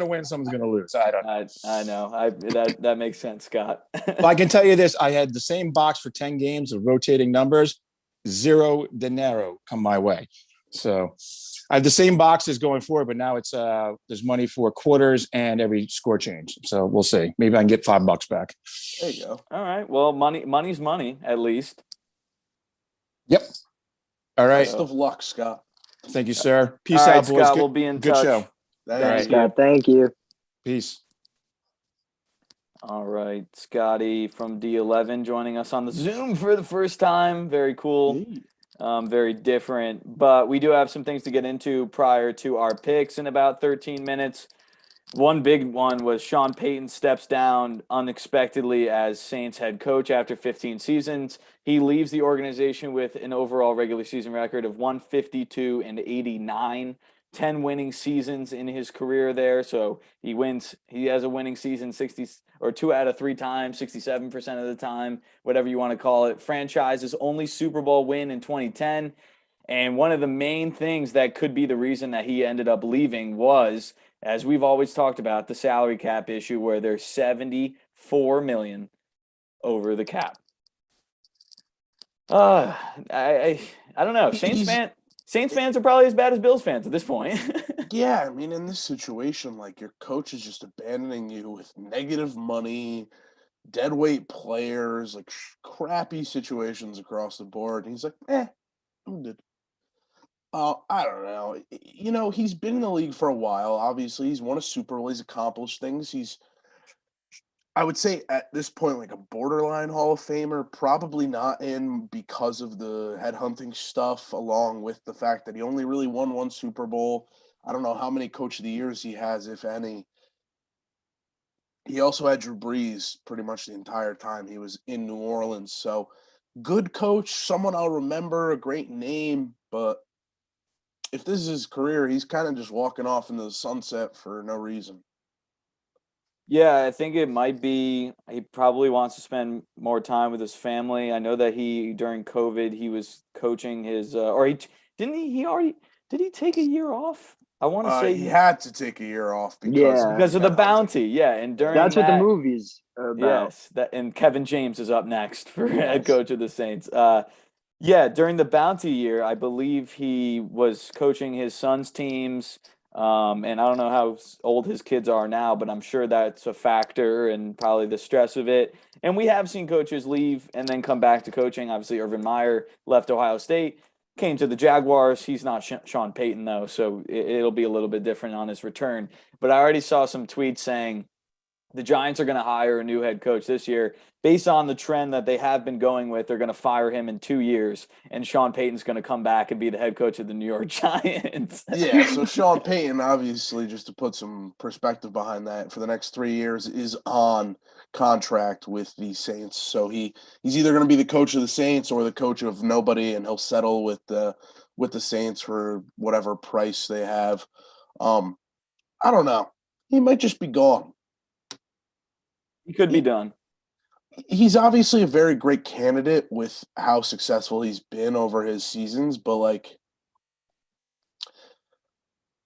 win, someone's going to lose. I don't know. I know. That makes sense, Scott. Well, I can tell you this. I had the same box for 10 games of rotating numbers, $0 come my way. So I have the same boxes going forward, but now it's there's money for quarters and every score change. So we'll see. Maybe I can get $5 back. There you go. All right. Well, money's money at least. Yep. All right. Best of luck, Scott. Thank you, sir. Peace All right, out, boys. Scott, we'll be in good touch. show. Thanks. Scott, thank you. Peace. All right, Scotty from D11 joining us on the Zoom for the first time. Very cool. Very different. But we do have some things to get into prior to our picks in about 13 minutes. One big one was Sean Payton steps down unexpectedly as Saints head coach after 15 seasons. He leaves the organization with an overall regular season record of 152-89, 10 winning seasons in his career there. So he has a winning season 60 or 2 out of 3 times, 67% of the time, whatever you want to call it. Franchise's only Super Bowl win in 2010. And one of the main things that could be the reason that he ended up leaving was, as we've always talked about, the salary cap issue where they're $74 million over the cap. I don't know. Saints fans are probably as bad as Bills fans at this point. Yeah, I mean, in this situation, like, your coach is just abandoning you with negative money, deadweight players, like crappy situations across the board. And he's like, I'm good. I don't know. You know, he's been in the league for a while. Obviously, he's won a Super Bowl. He's accomplished things. He's, I would say at this point, like a borderline Hall of Famer, probably not in because of the headhunting stuff, along with the fact that he only really won 1 Super Bowl. I don't know how many Coach of the Years he has, if any. He also had Drew Brees pretty much the entire time he was in New Orleans. So, good coach, someone I'll remember, a great name, but if this is his career, he's kind of just walking off into the sunset for no reason. Yeah, I think it might be he probably wants to spend more time with his family. I know that during COVID he was coaching his did he take a year off? I want to say he had to take a year off because of the bounty. Yeah, and during that's what the movie's about. Yes, and Kevin James is up next for head coach of the Saints. Yeah, during the bounty year, I believe he was coaching his son's teams. And I don't know how old his kids are now, but I'm sure that's a factor and probably the stress of it. And we have seen coaches leave and then come back to coaching. Obviously, Urban Meyer left Ohio State, came to the Jaguars. He's not Sean Payton, though, so it'll be a little bit different on his return. But I already saw some tweets saying the Giants are going to hire a new head coach this year. Based on the trend that they have been going with, they're going to fire him in 2 years, and Sean Payton's going to come back and be the head coach of the New York Giants. Yeah, so Sean Payton, obviously, just to put some perspective behind that, for the next 3 years is on contract with the Saints. So he's either going to be the coach of the Saints or the coach of nobody, and he'll settle with the Saints for whatever price they have. I don't know. He might just be gone. He could be done. He's obviously a very great candidate with how successful he's been over his seasons, but like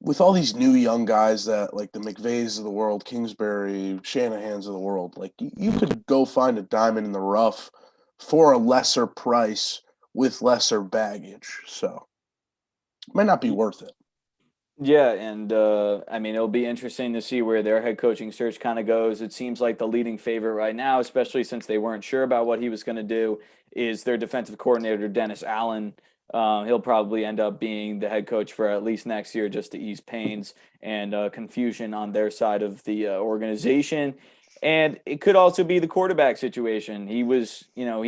with all these new young guys that like the McVays of the world, Kingsbury, Shanahan's of the world, like you could go find a diamond in the rough for a lesser price with lesser baggage. So it might not be worth it. Yeah, and I mean, it'll be interesting to see where their head coaching search kind of goes. It seems like the leading favorite right now, especially since they weren't sure about what he was going to do, is their defensive coordinator, Dennis Allen. He'll probably end up being the head coach for at least next year just to ease pains and confusion on their side of the organization. And it could also be the quarterback situation. He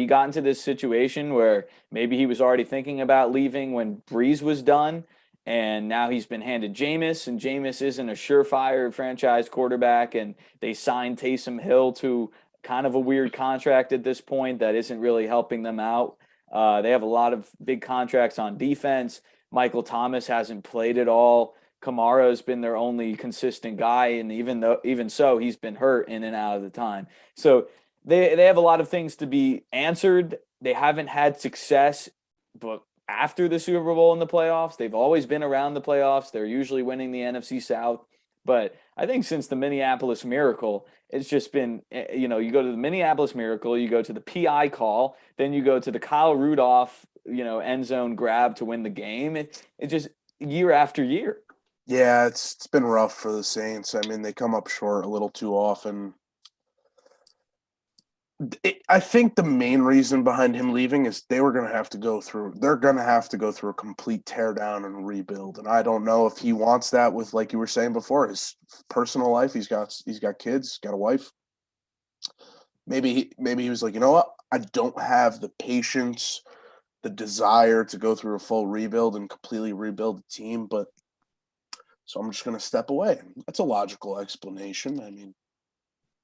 got into this situation where maybe he was already thinking about leaving when Brees was done. And now he's been handed Jameis, and Jameis isn't a surefire franchise quarterback. And they signed Taysom Hill to kind of a weird contract at this point that isn't really helping them out. They have a lot of big contracts on defense. Michael Thomas hasn't played at all. Kamara's been their only consistent guy, and even so, he's been hurt in and out of the time. So they have a lot of things to be answered. They haven't had success, but after the Super Bowl in the playoffs, they've always been around the playoffs. They're usually winning the NFC South. But I think since the Minneapolis Miracle, it's just been, you go to the Minneapolis Miracle, you go to the PI call, then you go to the Kyle Rudolph, end zone grab to win the game. year after year. Yeah, it's been rough for the Saints. I mean, they come up short a little too often. I think the main reason behind him leaving is they're going to have to go through a complete teardown and rebuild. And I don't know if he wants that with, like you were saying before, his personal life. He's got kids, got a wife. Maybe he was like, you know what? I don't have the patience, the desire to go through a full rebuild and completely rebuild the team, so I'm just going to step away. That's a logical explanation. I mean,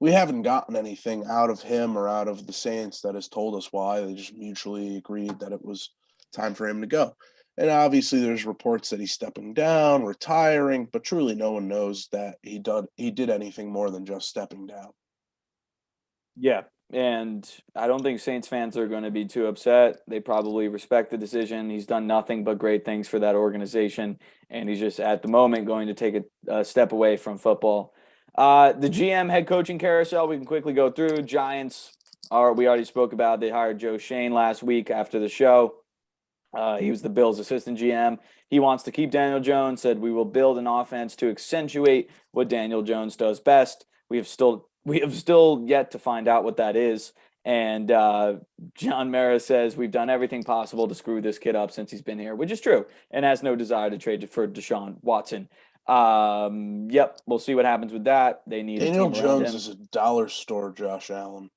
we haven't gotten anything out of him or out of the Saints that has told us why. They just mutually agreed that it was time for him to go. And obviously there's reports that he's stepping down, retiring, but truly no one knows that he did anything more than just stepping down. Yeah, and I don't think Saints fans are going to be too upset. They probably respect the decision. He's done nothing but great things for that organization, and he's just at the moment going to take a step away from football. The GM head coaching carousel, we can quickly go through. Giants, we already spoke about. They hired Joe Schoen last week after the show. He was the Bills' assistant GM. He wants to keep Daniel Jones, said we will build an offense to accentuate what Daniel Jones does best. We have still yet to find out what that is. And John Mara says we've done everything possible to screw this kid up since he's been here, which is true, and has no desire to trade for Deshaun Watson. Yep, we'll see what happens with that. They need Daniel a team around Jones him. is a dollar store, Josh Allen.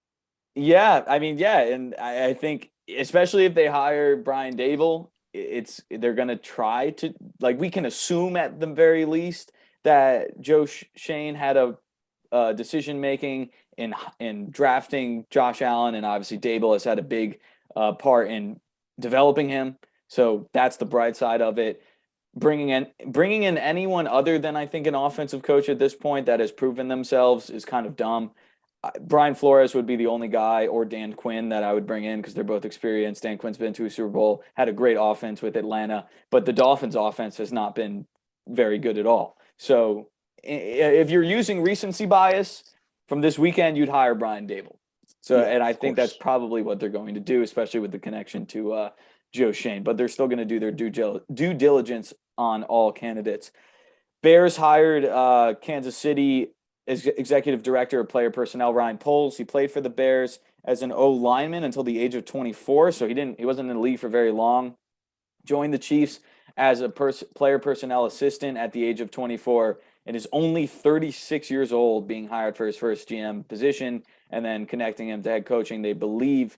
Yeah, I mean, yeah, and I think especially if they hire Brian Dable, they're going to try to, like, we can assume at the very least that Joe Schoen had a decision making in drafting Josh Allen, and obviously Dable has had a big part in developing him. So that's the bright side of it. Bringing in anyone other than, I think, an offensive coach at this point that has proven themselves is kind of dumb. Brian Flores would be the only guy, or Dan Quinn, that I would bring in because they're both experienced. Dan Quinn's been to a Super Bowl, had a great offense with Atlanta, but the Dolphins' offense has not been very good at all. So if you're using recency bias from this weekend, you'd hire Brian Dable. So, Yeah, and I think course. that's probably what they're going to do, especially with the connection to Joe Schoen. But they're still going to do their due diligence on all candidates. Bears hired Kansas City executive director of player personnel Ryan Pohls. He played for the Bears as an O lineman until the age of 24, so he wasn't in the league for very long. Joined the Chiefs as a player personnel assistant at the age of 24, and is only 36 years old, being hired for his first GM position, and then connecting him to head coaching. The belief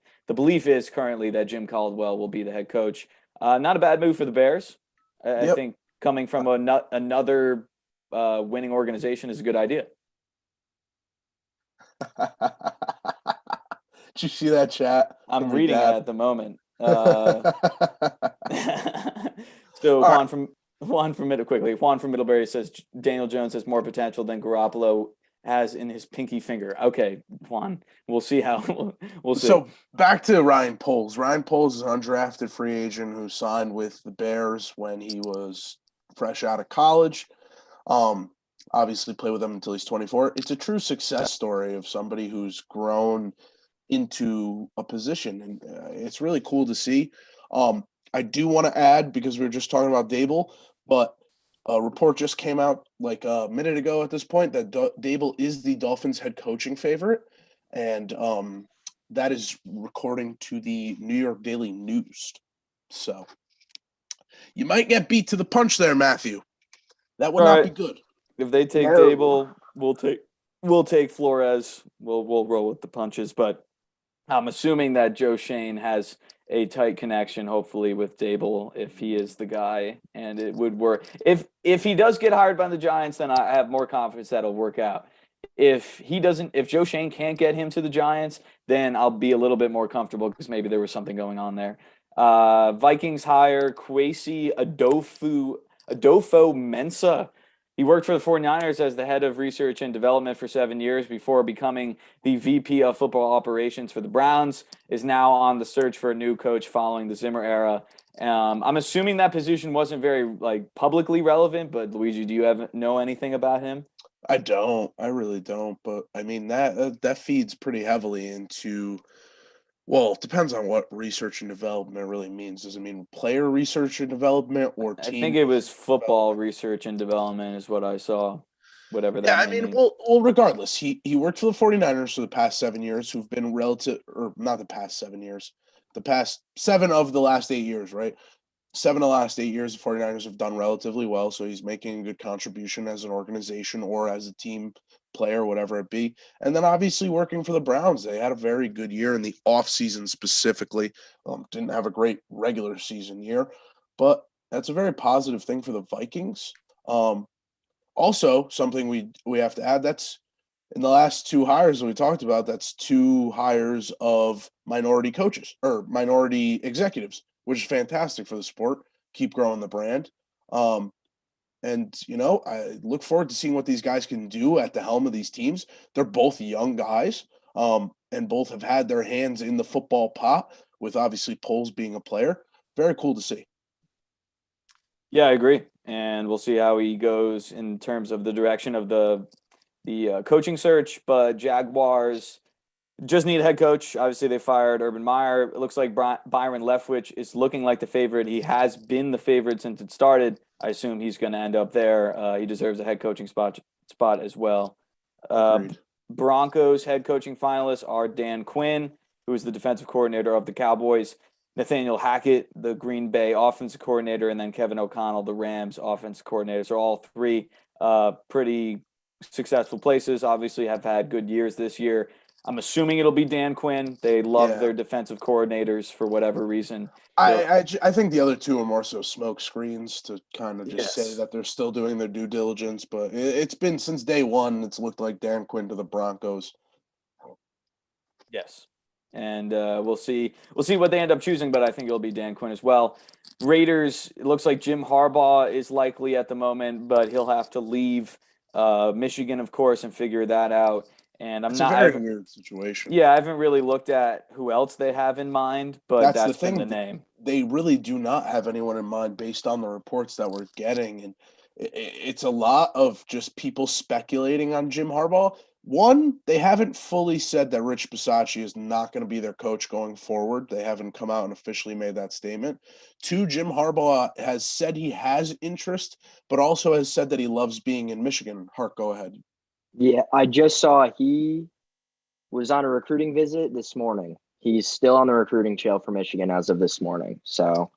is currently that Jim Caldwell will be the head coach. Not a bad move for the Bears. I think coming from another winning organization is a good idea. Did you see that chat? I'm reading it at the moment. So Juan from Middlebury says Daniel Jones has more potential than Garoppolo has in his pinky finger. Okay, Juan, we'll see how we'll see. So back to Ryan Pohls. Ryan Pohls is an undrafted free agent who signed with the Bears when he was fresh out of college. Obviously played with them until he's 24. It's a true success story of somebody who's grown into a position, and it's really cool to see. I do want to add, because we were just talking about Dable, but a report just came out like a minute ago at this point that Dable is the Dolphins head coaching favorite, and that is according to the New York Daily News. So you might get beat to the punch there, Matthew. That would not be good. If they take Dable, we'll take Flores. We'll roll with the punches, but I'm assuming that Joe Schoen has a tight connection, hopefully, with Dable, if he is the guy, and it would work. If he does get hired by the Giants, then I have more confidence that'll work out. If Joe Schoen can't get him to the Giants, then I'll be a little bit more comfortable because maybe there was something going on there. Vikings hire Kwesi Adofo-Mensah. He worked for the 49ers as the head of research and development for 7 years before becoming the VP of football operations for the Browns, is now on the search for a new coach following the Zimmer era. I'm assuming that position wasn't very publicly relevant, but Luigi, do you know anything about him? I don't. I really don't. But I mean, that feeds pretty heavily into Well, it depends on what research and development really means. Does it mean player research and development or I team think it was football development? research and development is what I saw, whatever Yeah, that I may mean, mean. well, regardless, he worked for the 49ers for the past 7 years, who've been relative, or not the past 7 years, the past 7 of the last 8 years, right? 7 of the last 8 years, the 49ers have done relatively well. So he's making a good contribution as an organization or as a team player, whatever it be. And then obviously working for the Browns. They had a very good year in the offseason specifically. Didn't have a great regular season year, but that's a very positive thing for the Vikings. Um, Also, something we have to add, that's in the last two hires that we talked about, that's two hires of minority coaches or minority executives, which is fantastic for the sport. Keep growing the brand. Um, and I look forward to seeing what these guys can do at the helm of these teams. They're both young guys, and both have had their hands in the football pot, with obviously Pohls being a player. Very cool to see. Yeah, I agree, and we'll see how he goes in terms of the direction of the coaching search. But Jaguars just need a head coach. Obviously, they fired Urban Meyer. It looks like Byron Leftwich is looking like the favorite. He has been the favorite since it started. I assume he's going to end up there. He deserves a head coaching spot as well. Agreed. Broncos head coaching finalists are Dan Quinn, who is the defensive coordinator of the Cowboys, Nathaniel Hackett, the Green Bay offensive coordinator, and then Kevin O'Connell, the Rams offensive coordinator. So all three pretty successful places. Obviously, have had good years this year. I'm assuming it'll be Dan Quinn. They love Yeah. their defensive coordinators for whatever reason. I think the other two are more so smoke screens to kind of just say Yes. that they're still doing their due diligence, but it's been since day one. It's looked like Dan Quinn to the Broncos. Yes. And we'll see. We'll see what they end up choosing, but I think it'll be Dan Quinn as well. Raiders. It looks like Jim Harbaugh is likely at the moment, but he'll have to leave Michigan, of course, and figure that out. And I'm It's a not. very weird situation. Yeah, I haven't really looked at who else they have in mind, but That's the that's been the thing. name. They really do not have anyone in mind based on the reports that we're getting, and it's a lot of just people speculating on Jim Harbaugh. One, they haven't fully said that Rich Bisaccia is not going to be their coach going forward. They haven't come out and officially made that statement. Two, Jim Harbaugh has said he has interest, but also has said that he loves being in Michigan. Hart, go ahead. Yeah, I just saw he was on a recruiting visit this morning. He's still on the recruiting trail for Michigan as of this morning. So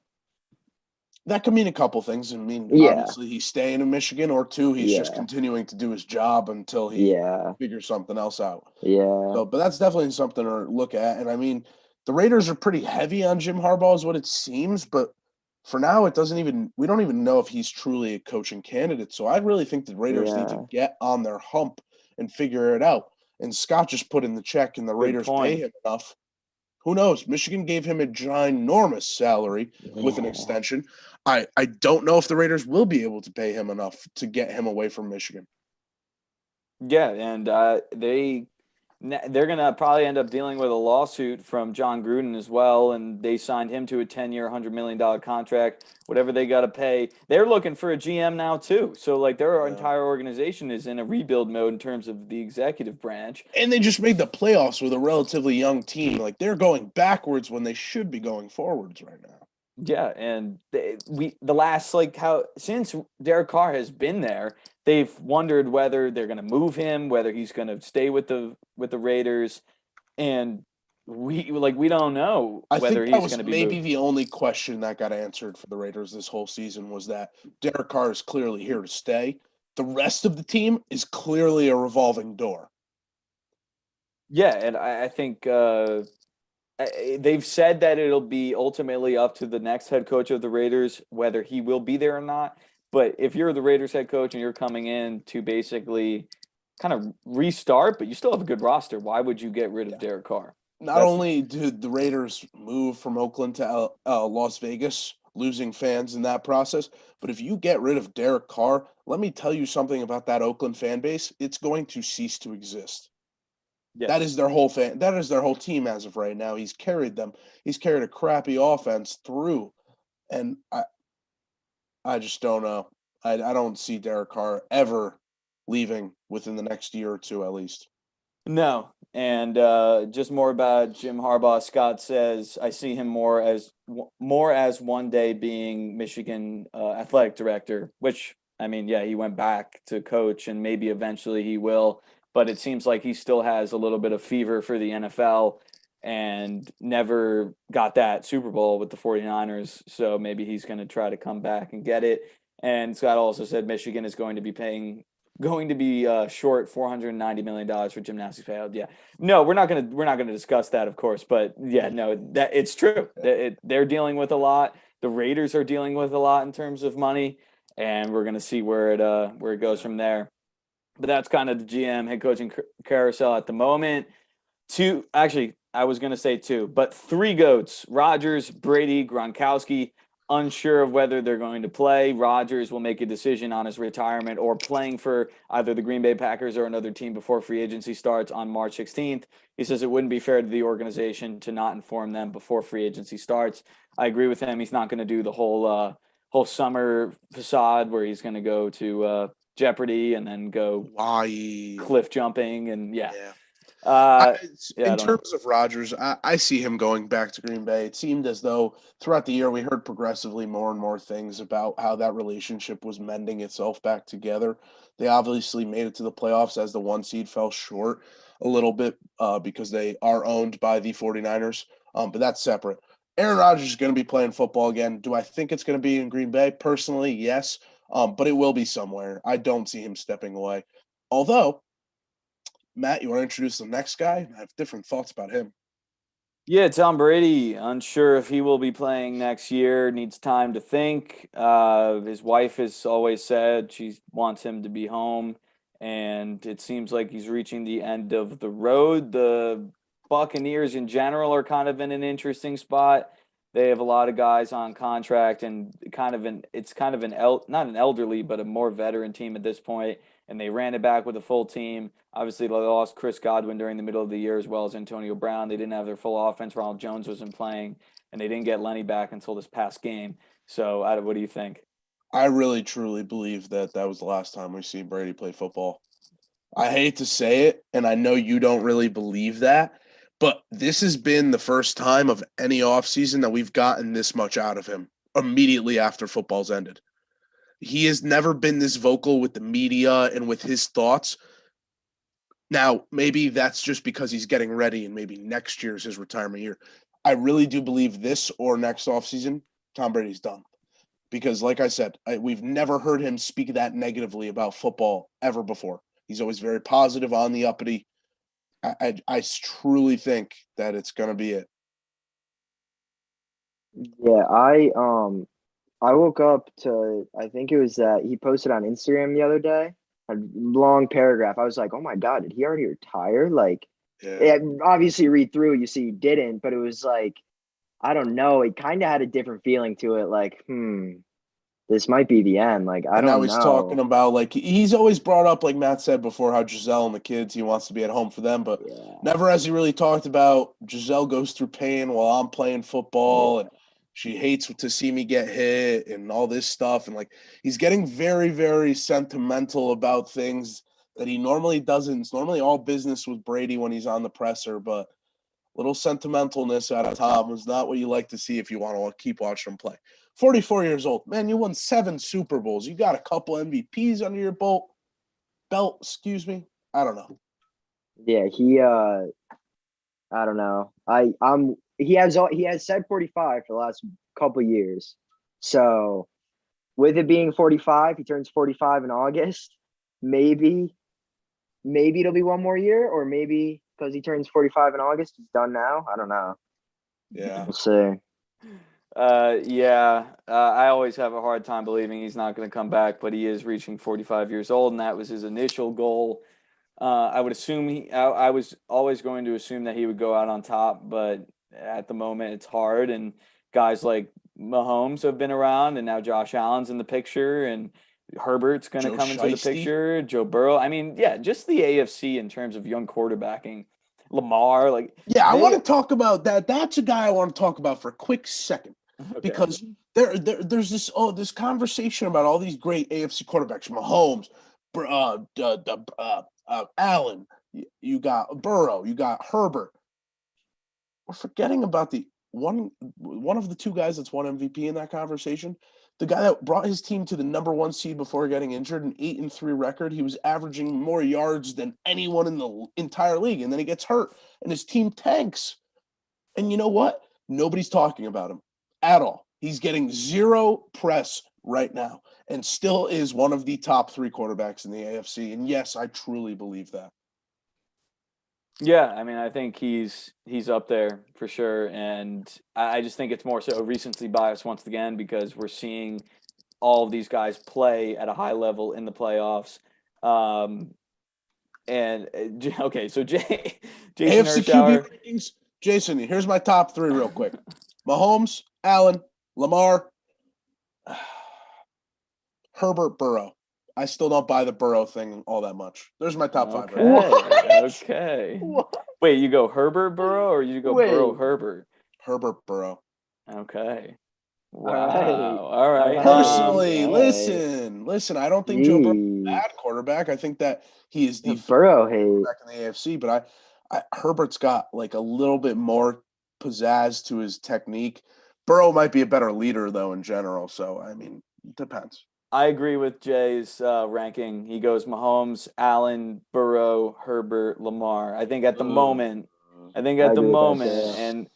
That could mean a couple things. I mean, yeah, obviously he's staying in Michigan, or two, he's just yeah, continuing to do his job until he yeah, figures something else out. yeah, So, but that's definitely something to look at. And I mean, the Raiders are pretty heavy on Jim Harbaugh, is what it seems. But for now, we don't even know if he's truly a coaching candidate. So I really think the Raiders need to yeah. get on their hump and figure it out. And Scott just put in the check, and the Good Raiders pay point. him enough. Who knows? Michigan gave him a ginormous salary with an Yeah. extension. I don't know if the Raiders will be able to pay him enough to get him away from Michigan. Yeah, and they're gonna probably end up dealing with a lawsuit from John Gruden as well, and they signed him to a 10-year, $100 million contract. Whatever they got to pay, they're looking for a GM now too. So like their Yeah. entire organization is in a rebuild mode in terms of the executive branch. And they just made the playoffs with a relatively young team. Like they're going backwards when they should be going forwards right now. Yeah, and the last like how since Derek Carr has been there, they've wondered whether they're going to move him, whether he's going to stay with the Raiders, and we don't know I whether think that he's was going to be maybe moved. the only question that got answered for the Raiders this whole season was that Derek Carr is clearly here to stay. The rest of the team is clearly a revolving door. Yeah, and I think they've said that it'll be ultimately up to the next head coach of the Raiders whether he will be there or not. But if you're the Raiders head coach and you're coming in to basically kind of restart, but you still have a good roster, why would you get rid of Yeah. Derek Carr? Not That's only did the Raiders move from Oakland to Las Vegas, losing fans in that process, but if you get rid of Derek Carr, let me tell you something about that Oakland fan base. It's going to cease to exist. That yes. is their whole fan. That is their whole team as of right now. He's carried them. He's carried a crappy offense through, and I just don't know. I don't see Derek Carr ever leaving within the next year or two, at least. No. And just more about Jim Harbaugh. Scott says, I see him more as one day being Michigan athletic director, which, I mean, yeah, he went back to coach and maybe eventually he will, but it seems like he still has a little bit of fever for the NFL and never got that Super Bowl with the 49ers. So maybe he's going to try to come back and get it. And Scott also said Michigan is going to be short $490 million for gymnastics payout. Yeah, no, we're not gonna discuss that, of course, but yeah, no, that it's true. They're dealing with a lot. The Raiders are dealing with a lot in terms of money, and we're gonna see where it goes from there. But that's kind of the GM head coaching carousel at the moment. Actually, I was gonna say two, but three goats: Rodgers, Brady, Gronkowski. Unsure of whether they're going to play. Rodgers will make a decision on his retirement or playing for either the Green Bay Packers or another team before free agency starts on March 16th. He says it wouldn't be fair to the organization to not inform them before free agency starts. I agree with him. He's not going to do the whole summer facade where he's going to go to Jeopardy and then go cliff jumping and yeah. In terms of Rodgers, I see him going back to Green Bay. It seemed as though throughout the year we heard progressively more and more things about how that relationship was mending itself back together. They obviously made it to the playoffs as the 1 seed fell short a little bit because they are owned by the 49ers, but that's separate. Aaron Rodgers is going to be playing football again. Do I think it's going to be in Green Bay? Personally, yes, but it will be somewhere. I don't see him stepping away. Although, Matt, you want to introduce the next guy? I have different thoughts about him. Yeah, Tom Brady, unsure if he will be playing next year, needs time to think. His wife has always said she wants him to be home, and it seems like he's reaching the end of the road. The Buccaneers in general are kind of in an interesting spot. They have a lot of guys on contract and not an elderly, but a more veteran team at this point, and they ran it back with a full team. Obviously, they lost Chris Godwin during the middle of the year as well as Antonio Brown. They didn't have their full offense. Ronald Jones wasn't playing, and they didn't get Lenny back until this past game. So, what do you think? I really, truly believe that was the last time we see Brady play football. I hate to say it, and I know you don't really believe that, but this has been the first time of any offseason that we've gotten this much out of him immediately after football's ended. He has never been this vocal with the media and with his thoughts. Now, maybe that's just because he's getting ready and maybe next year is his retirement year. I really do believe this or next offseason, Tom Brady's done. Because like I said, we've never heard him speak that negatively about football ever before. He's always very positive on the uppity. I truly think that it's going to be it. Yeah, I woke up to, I think it was that he posted on Instagram the other day, a long paragraph. I was like, oh my God, did he already retire? Like, obviously read through, you see he didn't, but it was like, I don't know. It kind of had a different feeling to it. Like, this might be the end. Like, I don't know. Now he's talking about, like, he's always brought up, like Matt said before, how Giselle and the kids, he wants to be at home for them, but never has he really talked about Giselle goes through pain while I'm playing football and she hates to see me get hit and all this stuff. And, like, he's getting very, very sentimental about things that he normally doesn't. It's normally all business with Brady when he's on the presser, but little sentimentalness out of Tom is not what you like to see if you want to keep watching him play. 44 years old. Man, you won 7 Super Bowls. You got a couple MVPs under your belt. Excuse me. I don't know. Yeah, I don't know. He has said 45 for the last couple years. So with it being 45, he turns 45 in August. Maybe it'll be one more year, or maybe because he turns 45 in August, he's done now. I don't know. Yeah. We'll see. I always have a hard time believing he's not going to come back, but he is reaching 45 years old, and that was his initial goal. I would assume I was always going to assume that he would go out on top, but at the moment it's hard. And guys like Mahomes have been around, and now Josh Allen's in the picture, and Herbert's going to come into the picture. Joe Burrow. I mean, yeah, just the AFC in terms of young quarterbacking. Lamar, I want to talk about that. That's a guy I want to talk about for a quick second, because there's this conversation about all these great AFC quarterbacks: Mahomes, Allen, You got Burrow. You got Herbert. We're forgetting about the one of the two guys that's won MVP in that conversation. The guy that brought his team to the number 1 seed before getting injured, an 8-3 record. He was averaging more yards than anyone in the entire league, and then he gets hurt, and his team tanks. And you know what? Nobody's talking about him at all. He's getting zero press right now, and still is one of the top 3 quarterbacks in the AFC. And yes, I truly believe that. Yeah, I mean, I think he's up there for sure, and I just think it's more so recency bias once again because we're seeing all of these guys play at a high level in the playoffs. Okay, so Jason AFC Hirschauer. QB rankings. Jason, here's my top 3 real quick: Mahomes, Allen, Lamar, Herbert, Burrow. I still don't buy the Burrow thing all that much. There's my top 5. Okay, Right? okay. What? Wait, you go Herbert Burrow or you go Burrow Herbert? Herbert, Burrow. Okay. Wow. right. All right. Personally, Hey. listen. I don't think Joe Burrow's a bad quarterback. I think that he is the Burrow hate quarterback in the AFC, but Herbert's got like a little bit more pizzazz to his technique. Burrow might be a better leader though in general. So I mean, it depends. I agree with Jay's ranking. He goes Mahomes, Allen, Burrow, Herbert, Lamar. I think at the moment, and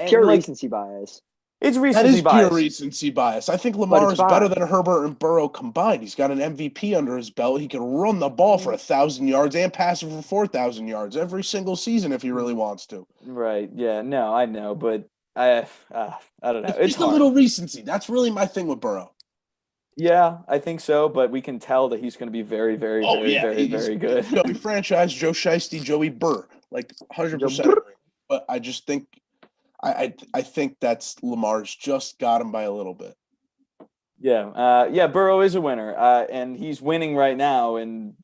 pure like recency bias. it's That recency is bias. pure recency bias. I think Lamar is better than Herbert and Burrow combined. He's got an MVP under his belt. He can run the ball for 1,000 yards and pass it for 4,000 yards every single season if he really wants to. Right. Yeah. No, I know, but I don't know. It's just hard. a little recency. That's really my thing with Burrow. Yeah, I think so, but we can tell that he's going to be very, very, very good. Joey franchise, Joe Shiesty, Joey Burr, like 100%. But I just think, I think that's Lamar's just got him by a little bit. Yeah, Burrow is a winner, and he's winning right now, and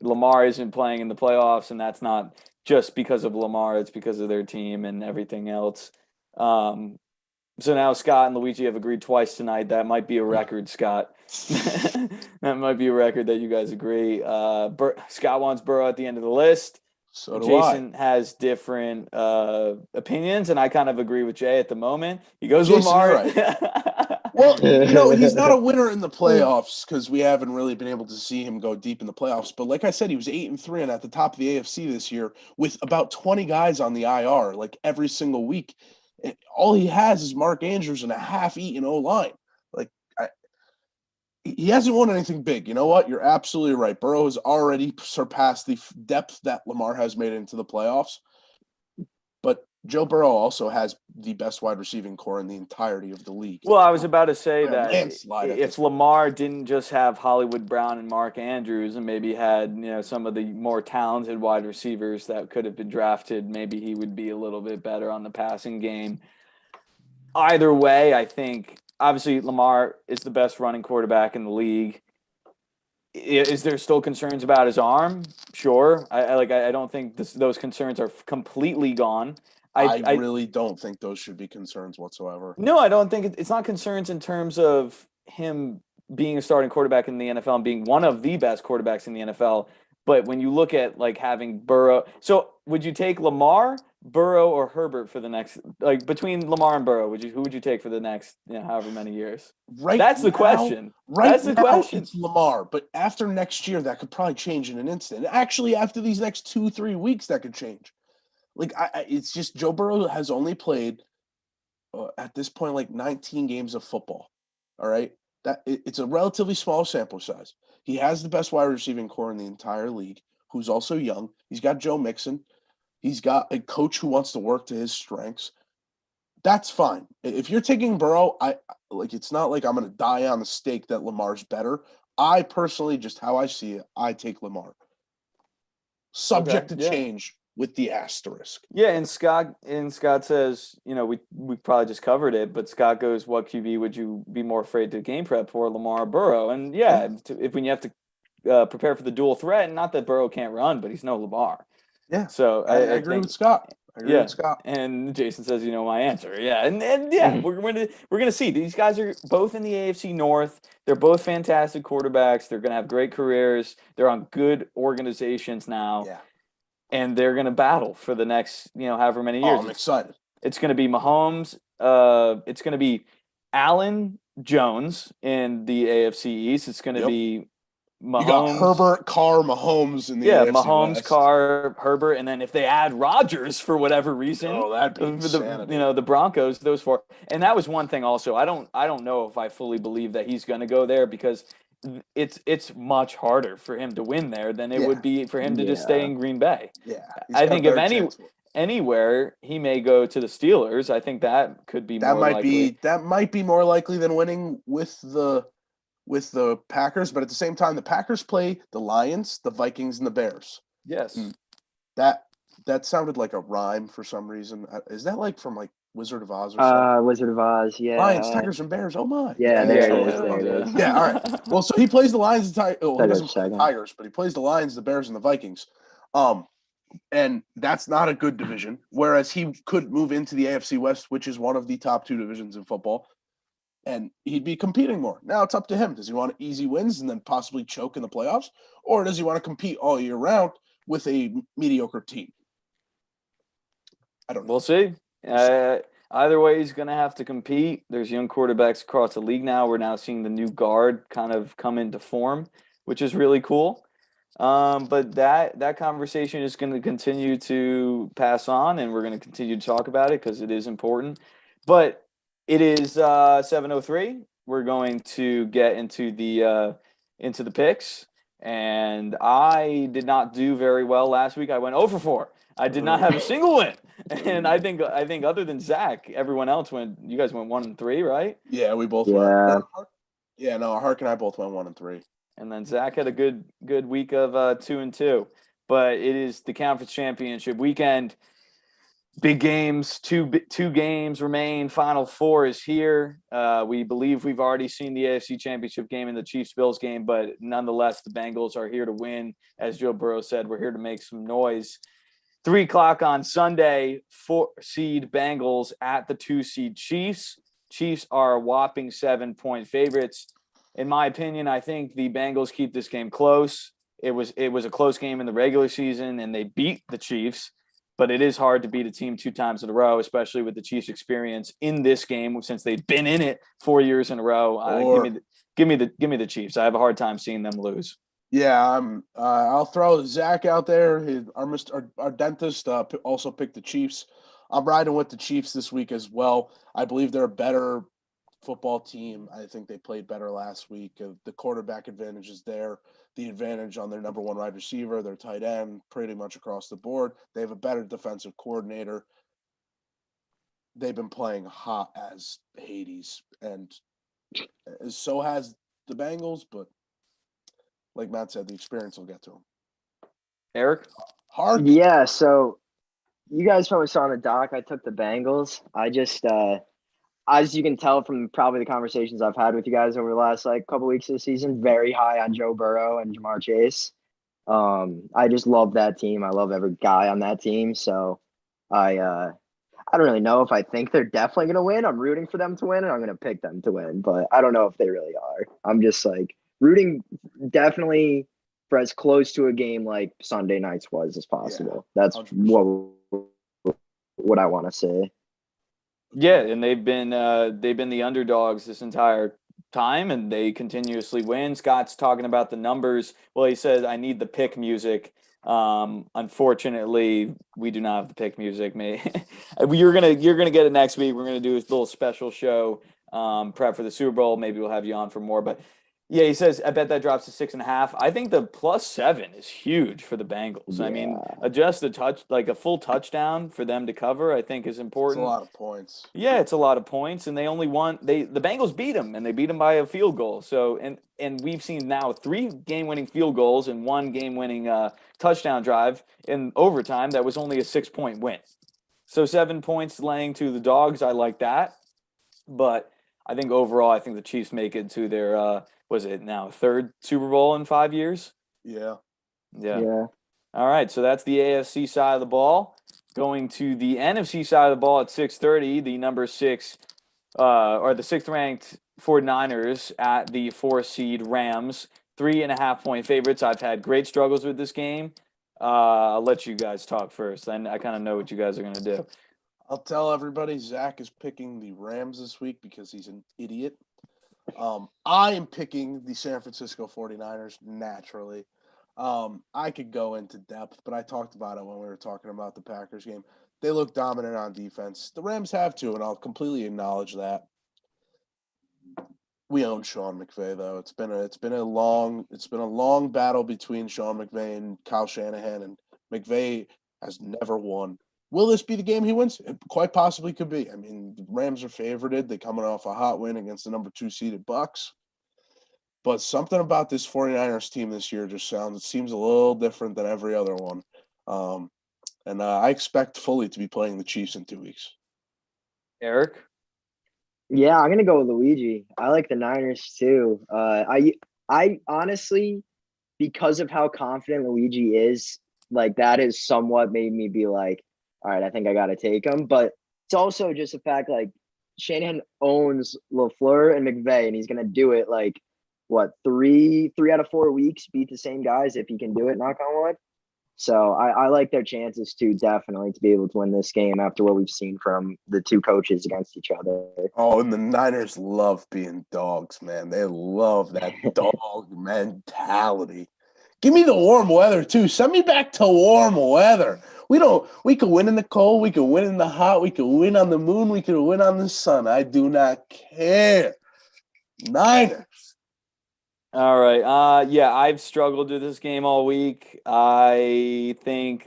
Lamar isn't playing in the playoffs, and that's not just because of Lamar; it's because of their team and everything else. So now Scott and Luigi have agreed twice tonight. That might be a record, Scott. That might be a record that you guys agree. Scott wants Burrow at the end of the list. So do Jason has different opinions, and I kind of agree with Jay at the moment. He goes Jason, Lamar. you're right. Well, he's not a winner in the playoffs because we haven't really been able to see him go deep in the playoffs. But like I said, he was 8-3 and at the top of the AFC this year with about 20 guys on the IR, like every single week. All he has is Mark Andrews and a half-eaten O-line. Like, he hasn't won anything big. You know what? You're absolutely right. Burrow has already surpassed the depth that Lamar has made into the playoffs. But Joe Burrow also has the best wide receiving core in the entirety of the league. Well, I was about to say that if point. Lamar didn't just have Hollywood Brown and Mark Andrews and maybe had, some of the more talented wide receivers that could have been drafted, maybe he would be a little bit better on the passing game. Either way, I think obviously Lamar is the best running quarterback in the league. Is there still concerns about his arm? Sure. I don't think those concerns are completely gone. I really don't think those should be concerns whatsoever. No, I don't think it's not concerns in terms of him being a starting quarterback in the NFL and being one of the best quarterbacks in the NFL. But when you look at like having Burrow, so would you take Lamar, Burrow, or Herbert for the next, like between Lamar and Burrow, who would you take for the next, however many years? That's the question. That's the question. It's Lamar, but after next year, that could probably change in an instant. Actually, after these next 2-3 weeks, that could change. Like, it's just Joe Burrow has only played at this point like 19 games of football. All right, it's a relatively small sample size. He has the best wide receiving core in the entire league, who's also young. He's got Joe Mixon. He's got a coach who wants to work to his strengths. That's fine. If you're taking Burrow, it's not like I'm going to die on the stake that Lamar's better. I personally, just how I see it, I take Lamar. Subject to change with the asterisk. Yeah, and Scott says, we probably just covered it, but Scott goes, what QB would you be more afraid to game prep for, Lamar or Burrow? And when you have to prepare for the dual threat, not that Burrow can't run, but he's no Lamar. Yeah, so I agree with Scott. I agree with Scott. And Jason says, my answer. Yeah, and yeah, we're gonna see. These guys are both in the AFC North. They're both fantastic quarterbacks. They're gonna have great careers. They're on good organizations now. Yeah. And they're gonna battle for the next, however many years. I'm excited. It's gonna be Mahomes. It's gonna be Allen Jones in the AFC East. It's gonna be Mahomes. You got Herbert, Carr, Mahomes in the AFC Mahomes, West. Carr, Herbert, and then if they add Rodgers for whatever reason, that'd be insanity. The Broncos, those four. And that was one thing also. I don't know if I fully believe that he's going to go there because it's much harder for him to win there than it would be for him to just stay in Green Bay. Yeah, I think if anywhere he may go to the Steelers. I think that could be more likely. That might be more likely than winning with the Packers, but at the same time, the Packers play the Lions, the Vikings, and the Bears. Yes. That sounded like a rhyme for some reason. Is that like from like Wizard of Oz or something? Wizard of Oz, yeah. Lions, Tigers, and Bears. Oh my. Yeah, there it is. Yeah, all right. Well, so he plays the Lions and Tigers. Well, he doesn't play the Tigers, but he plays the Lions, the Bears, and the Vikings. And that's not a good division. Whereas he could move into the AFC West, which is one of the top two divisions in football. And he'd be competing more. Now it's up to him. Does he want easy wins and then possibly choke in the playoffs? Or does he want to compete all year round with a mediocre team? I don't know. We'll see. Either way, he's going to have to compete. There's young quarterbacks across the league now. We're now seeing the new guard kind of come into form, which is really cool. But that conversation is going to continue to pass on, and we're going to continue to talk about it because it is important. But it is 7:03. We're going to get into the picks, and I did not do very well last week. I went 0 for 4. I did not have a single win, and I think other than Zach, everyone else went. You guys went 1 and 3, right? Yeah, we both went. Yeah, no, Hark and I both went 1 and 3. And then Zach had a good week of 2 and 2. But it is the conference championship weekend. Big games, two games remain. Final four is here. We believe we've already seen the AFC Championship game and the Chiefs-Bills game, but nonetheless, the Bengals are here to win. As Joe Burrow said, we're here to make some noise. 3 o'clock on Sunday, 4-seed Bengals at the 2-seed Chiefs. Chiefs are a whopping 7-point favorites. In my opinion, I think the Bengals keep this game close. It was a close game in the regular season, and they beat the Chiefs. But it is hard to beat a team 2 times in a row, especially with the Chiefs' experience in this game since they've been in it 4 years in a row. Give me the Chiefs. I have a hard time seeing them lose. Yeah, I'll throw Zach out there. Our dentist also picked the Chiefs. I'm riding with the Chiefs this week as well. I believe they're a better football team. I think they played better last week. The quarterback advantage is there. The advantage on their number 1 wide receiver, their tight end, pretty much across the board. They have a better defensive coordinator. They've been playing hot as Hades, and so has the Bengals, but like Matt said, the experience will get to them. Eric? Hard. Yeah, so you guys probably saw in the doc, I took the Bengals. I just as you can tell from probably the conversations I've had with you guys over the last couple weeks of the season, very high on Joe Burrow and Jamar Chase. I just love that team. I love every guy on that team. So I don't really know if I think they're definitely going to win. I'm rooting for them to win, and I'm going to pick them to win. But I don't know if they really are. I'm just rooting definitely for as close to a game like Sunday night's was as possible. Yeah, that's 100%. what I want to say. Yeah, and they've been the underdogs this entire time, and they continuously win. Scott's talking about the numbers. Well, he says I need the pick music. Unfortunately, we do not have the pick music. You're gonna get it next week. We're gonna do a little special show, prep for the Super Bowl. Maybe we'll have you on for more, but. Yeah, he says, I bet that drops to 6.5. I think the +7 is huge for the Bengals. Yeah. I mean, a full touchdown for them to cover, I think is important. It's a lot of points. Yeah, it's a lot of points, and they only the Bengals beat them, and they beat them by a field goal. So, and we've seen now 3 game-winning field goals and 1 game-winning touchdown drive in overtime that was only a 6-point win. So 7 points laying to the dogs, I like that. But I think overall, I think the Chiefs make it to their was it now 3rd Super Bowl in 5 years? Yeah. All right, so that's the AFC side of the ball. Going to the NFC side of the ball at 6:30, the number 6 or the 6th ranked 49ers at the 4 seed Rams, 3.5-point favorites. I've had great struggles with this game. I'll let you guys talk first. I kind of know what you guys are going to do. I'll tell everybody Zach is picking the Rams this week because he's an idiot. I am picking the San Francisco 49ers naturally. I could go into depth, but I talked about it when we were talking about the Packers game. They look dominant on defense. The Rams have to, and I'll completely acknowledge that. We own Sean McVay though. It's been a long battle between Sean McVay and Kyle Shanahan, and McVay has never won. Will this be the game he wins? It quite possibly could be. I mean, the Rams are favorited. They're coming off a hot win against the number 2 seeded Bucs. But something about this 49ers team this year seems a little different than every other one. And I expect Fully to be playing the Chiefs in 2 weeks. Eric? Yeah, I'm gonna go with Luigi. I like the Niners too. I honestly, because of how confident Luigi is, like that has somewhat made me be like, all right, I think I gotta take him. But it's also just the fact like Shanahan owns LaFleur and McVay, and he's gonna do it like what three out of 4 weeks, beat the same guys if he can do it, knock on wood. So I like their chances too, definitely, to be able to win this game after what we've seen from the two coaches against each other. Oh, and the Niners love being dogs, man. They love that dog mentality. Give me the warm weather too. Send me back to warm weather. We could win in the cold, we could win in the hot, we could win on the moon, we could win on the sun. I do not care. Niners. All right. Yeah, I've struggled with this game all week. I think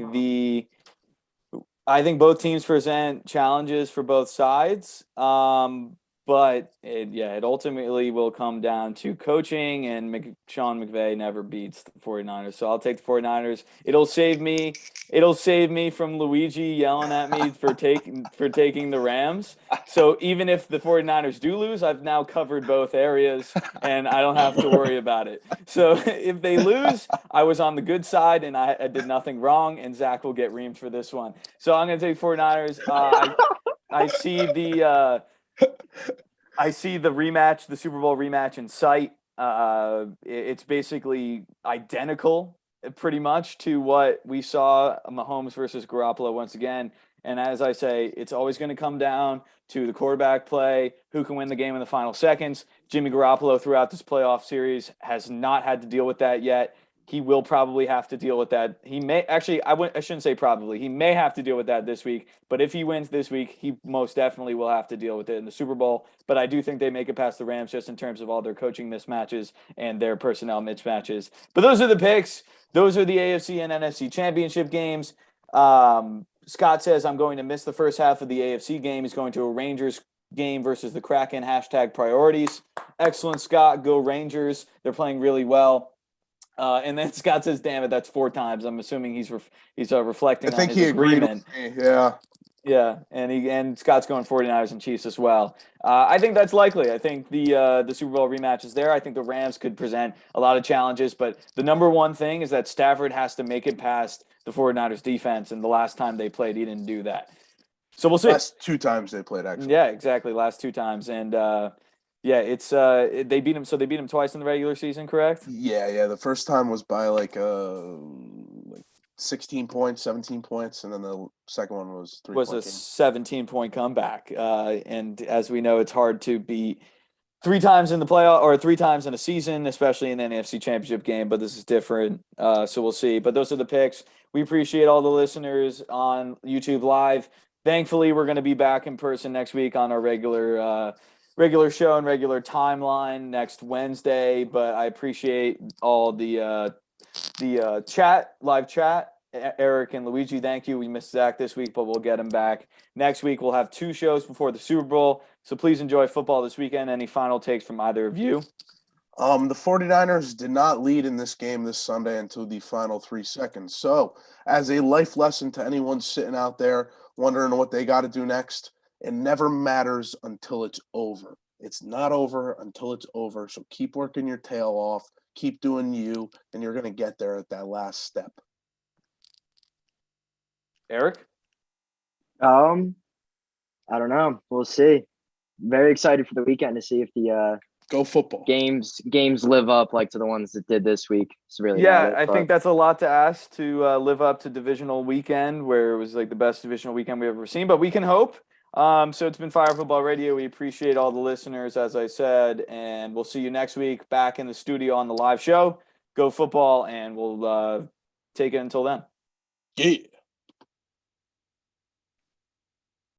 both teams present challenges for both sides. But it ultimately will come down to coaching, and Sean McVay never beats the 49ers. So I'll take the 49ers. It'll save me from Luigi yelling at me for taking the Rams. So even if the 49ers do lose, I've now covered both areas and I don't have to worry about it. So if they lose, I was on the good side and I did nothing wrong, and Zach will get reamed for this one. So I'm going to take 49ers. I see the rematch, the Super Bowl rematch in sight. It's basically identical, pretty much, to what we saw Mahomes versus Garoppolo once again. And as I say, it's always going to come down to the quarterback play, who can win the game in the final seconds. Jimmy Garoppolo throughout this playoff series has not had to deal with that yet. He will probably have to deal with that. He may actually, I shouldn't say probably. He may have to deal with that this week. But if he wins this week, he most definitely will have to deal with it in the Super Bowl. But I do think they make it past the Rams just in terms of all their coaching mismatches and their personnel mismatches. But those are the picks. Those are the AFC and NFC championship games. Scott says I'm going to miss the first half of the AFC game. He's going to a Rangers game versus the Kraken. #priorities. Excellent, Scott. Go Rangers. They're playing really well. And then Scott says, "Damn it, that's 4 times." I'm assuming he's reflecting on his agreement. Yeah, and Scott's going 49ers and Chiefs as well. I think that's likely. I think the Super Bowl rematch is there. I think the Rams could present a lot of challenges, but the number one thing is that Stafford has to make it past the 49ers defense, and the last time they played, he didn't do that. So we'll see. Last 2 times they played, actually. Yeah, exactly. Last 2 times, and it's they beat him. So they beat him twice in the regular season, correct? Yeah. The first time was by like 16 points, 17 points, and then the second one was 3 was a 17-point comeback. And as we know, it's hard to beat 3 times in the playoff or 3 times in a season, especially in an NFC Championship game. But this is different, so we'll see. But those are the picks. We appreciate all the listeners on YouTube Live. Thankfully, we're going to be back in person next week on our regular show and regular timeline next Wednesday. But I appreciate all the live chat. Eric and Luigi, thank you. We missed Zach this week, but we'll get him back. Next week, we'll have 2 shows before the Super Bowl. So please enjoy football this weekend. Any final takes from either of you? The 49ers did not lead in this game this Sunday until the final 3 seconds. So as a life lesson to anyone sitting out there wondering what they got to do next, it never matters until it's over. It's not over until it's over. So keep working your tail off, keep doing you, and you're going to get there at that last step. Eric? I don't know. We'll see. Very excited for the weekend to see if the Go football. games live up like to the ones that did this week. It's really Yeah, about it, I but think that's a lot to ask to live up to divisional weekend, where it was like the best divisional weekend we've ever seen. But we can hope. So it's been Phire Football Radio. We appreciate all the listeners, as I said, and we'll see you next week back in the studio on the live show. Go football, and we'll take it until then. Yeah.